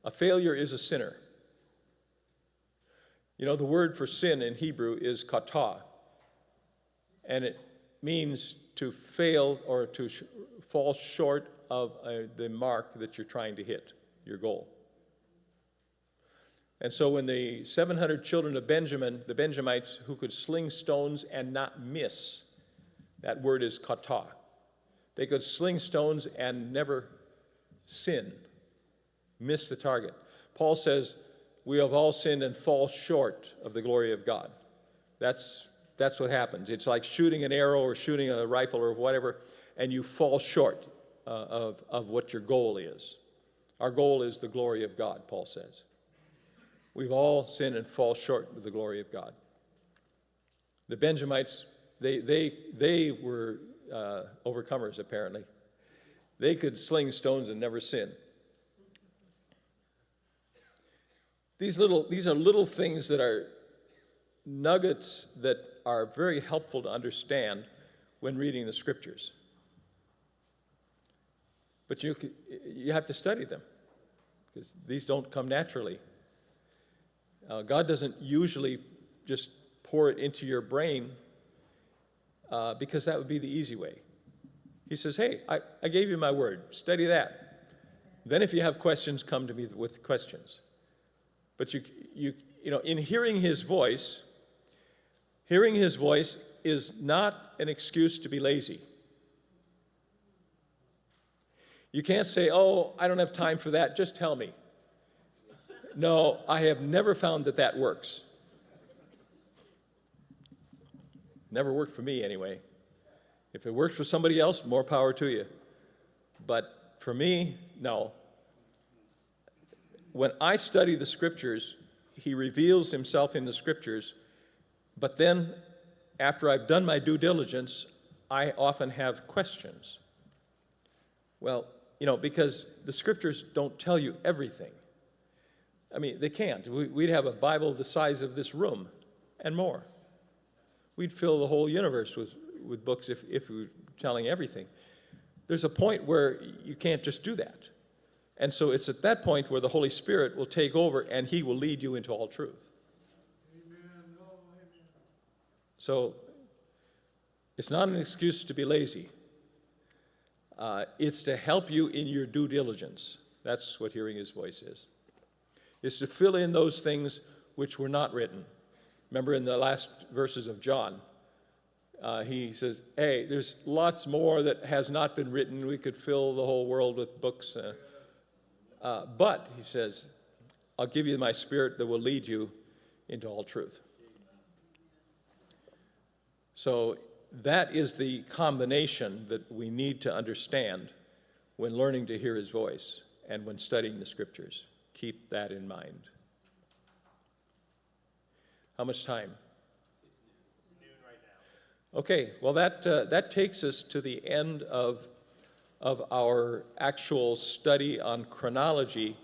A failure is a sinner. The word for sin in Hebrew is kata, and it means to fail or to fall short of the mark that you're trying to hit, your goal. And so when the 700 children of Benjamin, the Benjamites who could sling stones and not miss, that word is kata. They could sling stones and never sin, miss the target. Paul says, we have all sinned and fall short of the glory of God. That's what happens. It's like shooting an arrow or shooting a rifle or whatever, and you fall short of what your goal is. Our goal is the glory of God, Paul says. We've all sinned and fall short of the glory of God. The Benjamites, they were overcomers, apparently. They could sling stones and never sin. These are little things that are nuggets that are very helpful to understand when reading the scriptures. But you have to study them, because these don't come naturally. God doesn't usually just pour it into your brain because that would be the easy way. He says, hey, I gave you my word. Study that. Then if you have questions, come to me with questions. But in hearing his voice is not an excuse to be lazy. You can't say, I don't have time for that, just tell me. No, I have never found that works. Never worked for me anyway. If it works for somebody else, more power to you. But for me, no. When I study the scriptures, he reveals himself in the scriptures, but then after I've done my due diligence, I often have questions. Well, because the scriptures don't tell you everything. I mean, they can't. We'd have a Bible the size of this room and more. We'd fill the whole universe with books if we were telling everything. There's a point where you can't just do that. And so it's at that point where the Holy Spirit will take over and he will lead you into all truth. Amen. Oh, amen. So it's not an excuse to be lazy. It's to help you in your due diligence. That's what hearing his voice is. It's to fill in those things which were not written. Remember in the last verses of John, he says, hey, there's lots more that has not been written. We could fill the whole world with books. But, he says, I'll give you my Spirit that will lead you into all truth. So that is the combination that we need to understand when learning to hear his voice and when studying the Scriptures. Keep that in mind. How much time? It's noon right now. Okay, well that takes us to the end of our actual study on chronology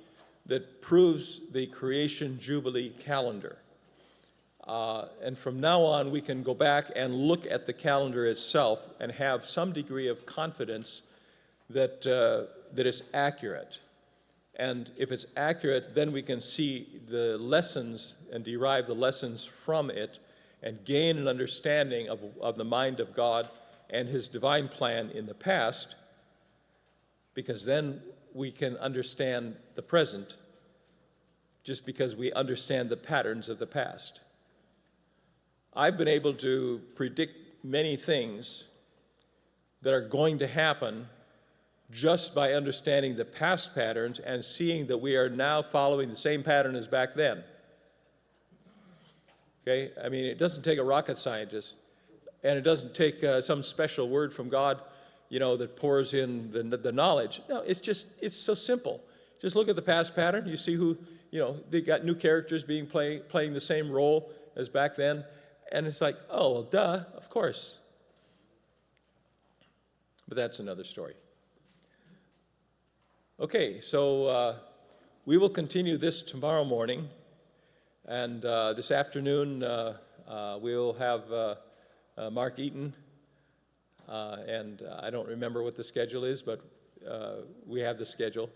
that proves the creation jubilee calendar. And from now on, we can go back and look at the calendar itself and have some degree of confidence that it's accurate. And if it's accurate, then we can see the lessons and derive the lessons from it and gain an understanding of the mind of God and his divine plan in the past, because then we can understand the present just because we understand the patterns of the past. I've been able to predict many things that are going to happen just by understanding the past patterns and seeing that we are now following the same pattern as back then. Okay? I mean, it doesn't take a rocket scientist, and it doesn't take some special word from God, that pours in the knowledge. No, it's so simple. Just look at the past pattern. You see who, they got new characters playing the same role as back then, and it's like, oh, well, duh, of course. But that's another story. Okay, so we will continue this tomorrow morning, and this afternoon we'll have Mark Eaton, and I don't remember what the schedule is, but we have the schedule.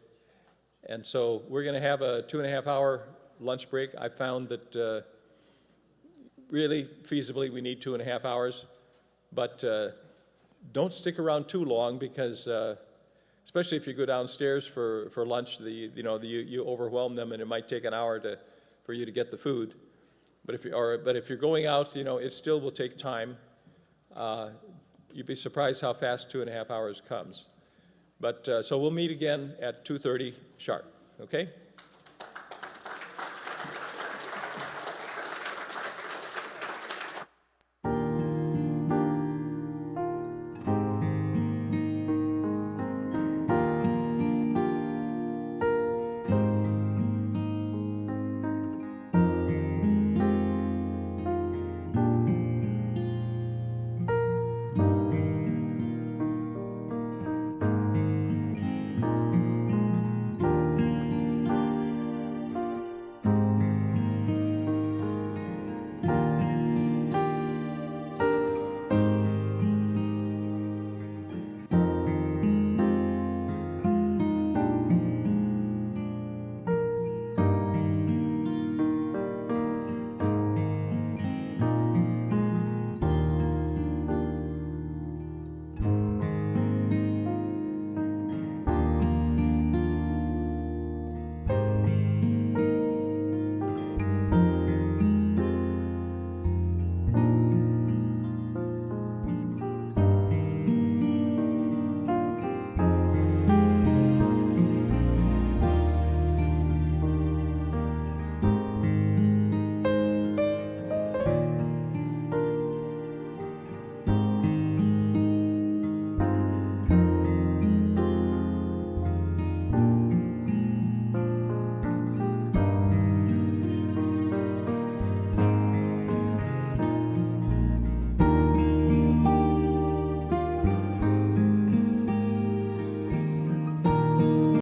And so we're going to have a 2.5-hour lunch break. I found that really, feasibly, we need 2.5 hours, but don't stick around too long because especially if you go downstairs for lunch, you overwhelm them, and it might take an hour for you to get the food. But if you're going out, it still will take time. You'd be surprised how fast 2.5 hours comes. But so we'll meet again at 2:30 sharp. Okay.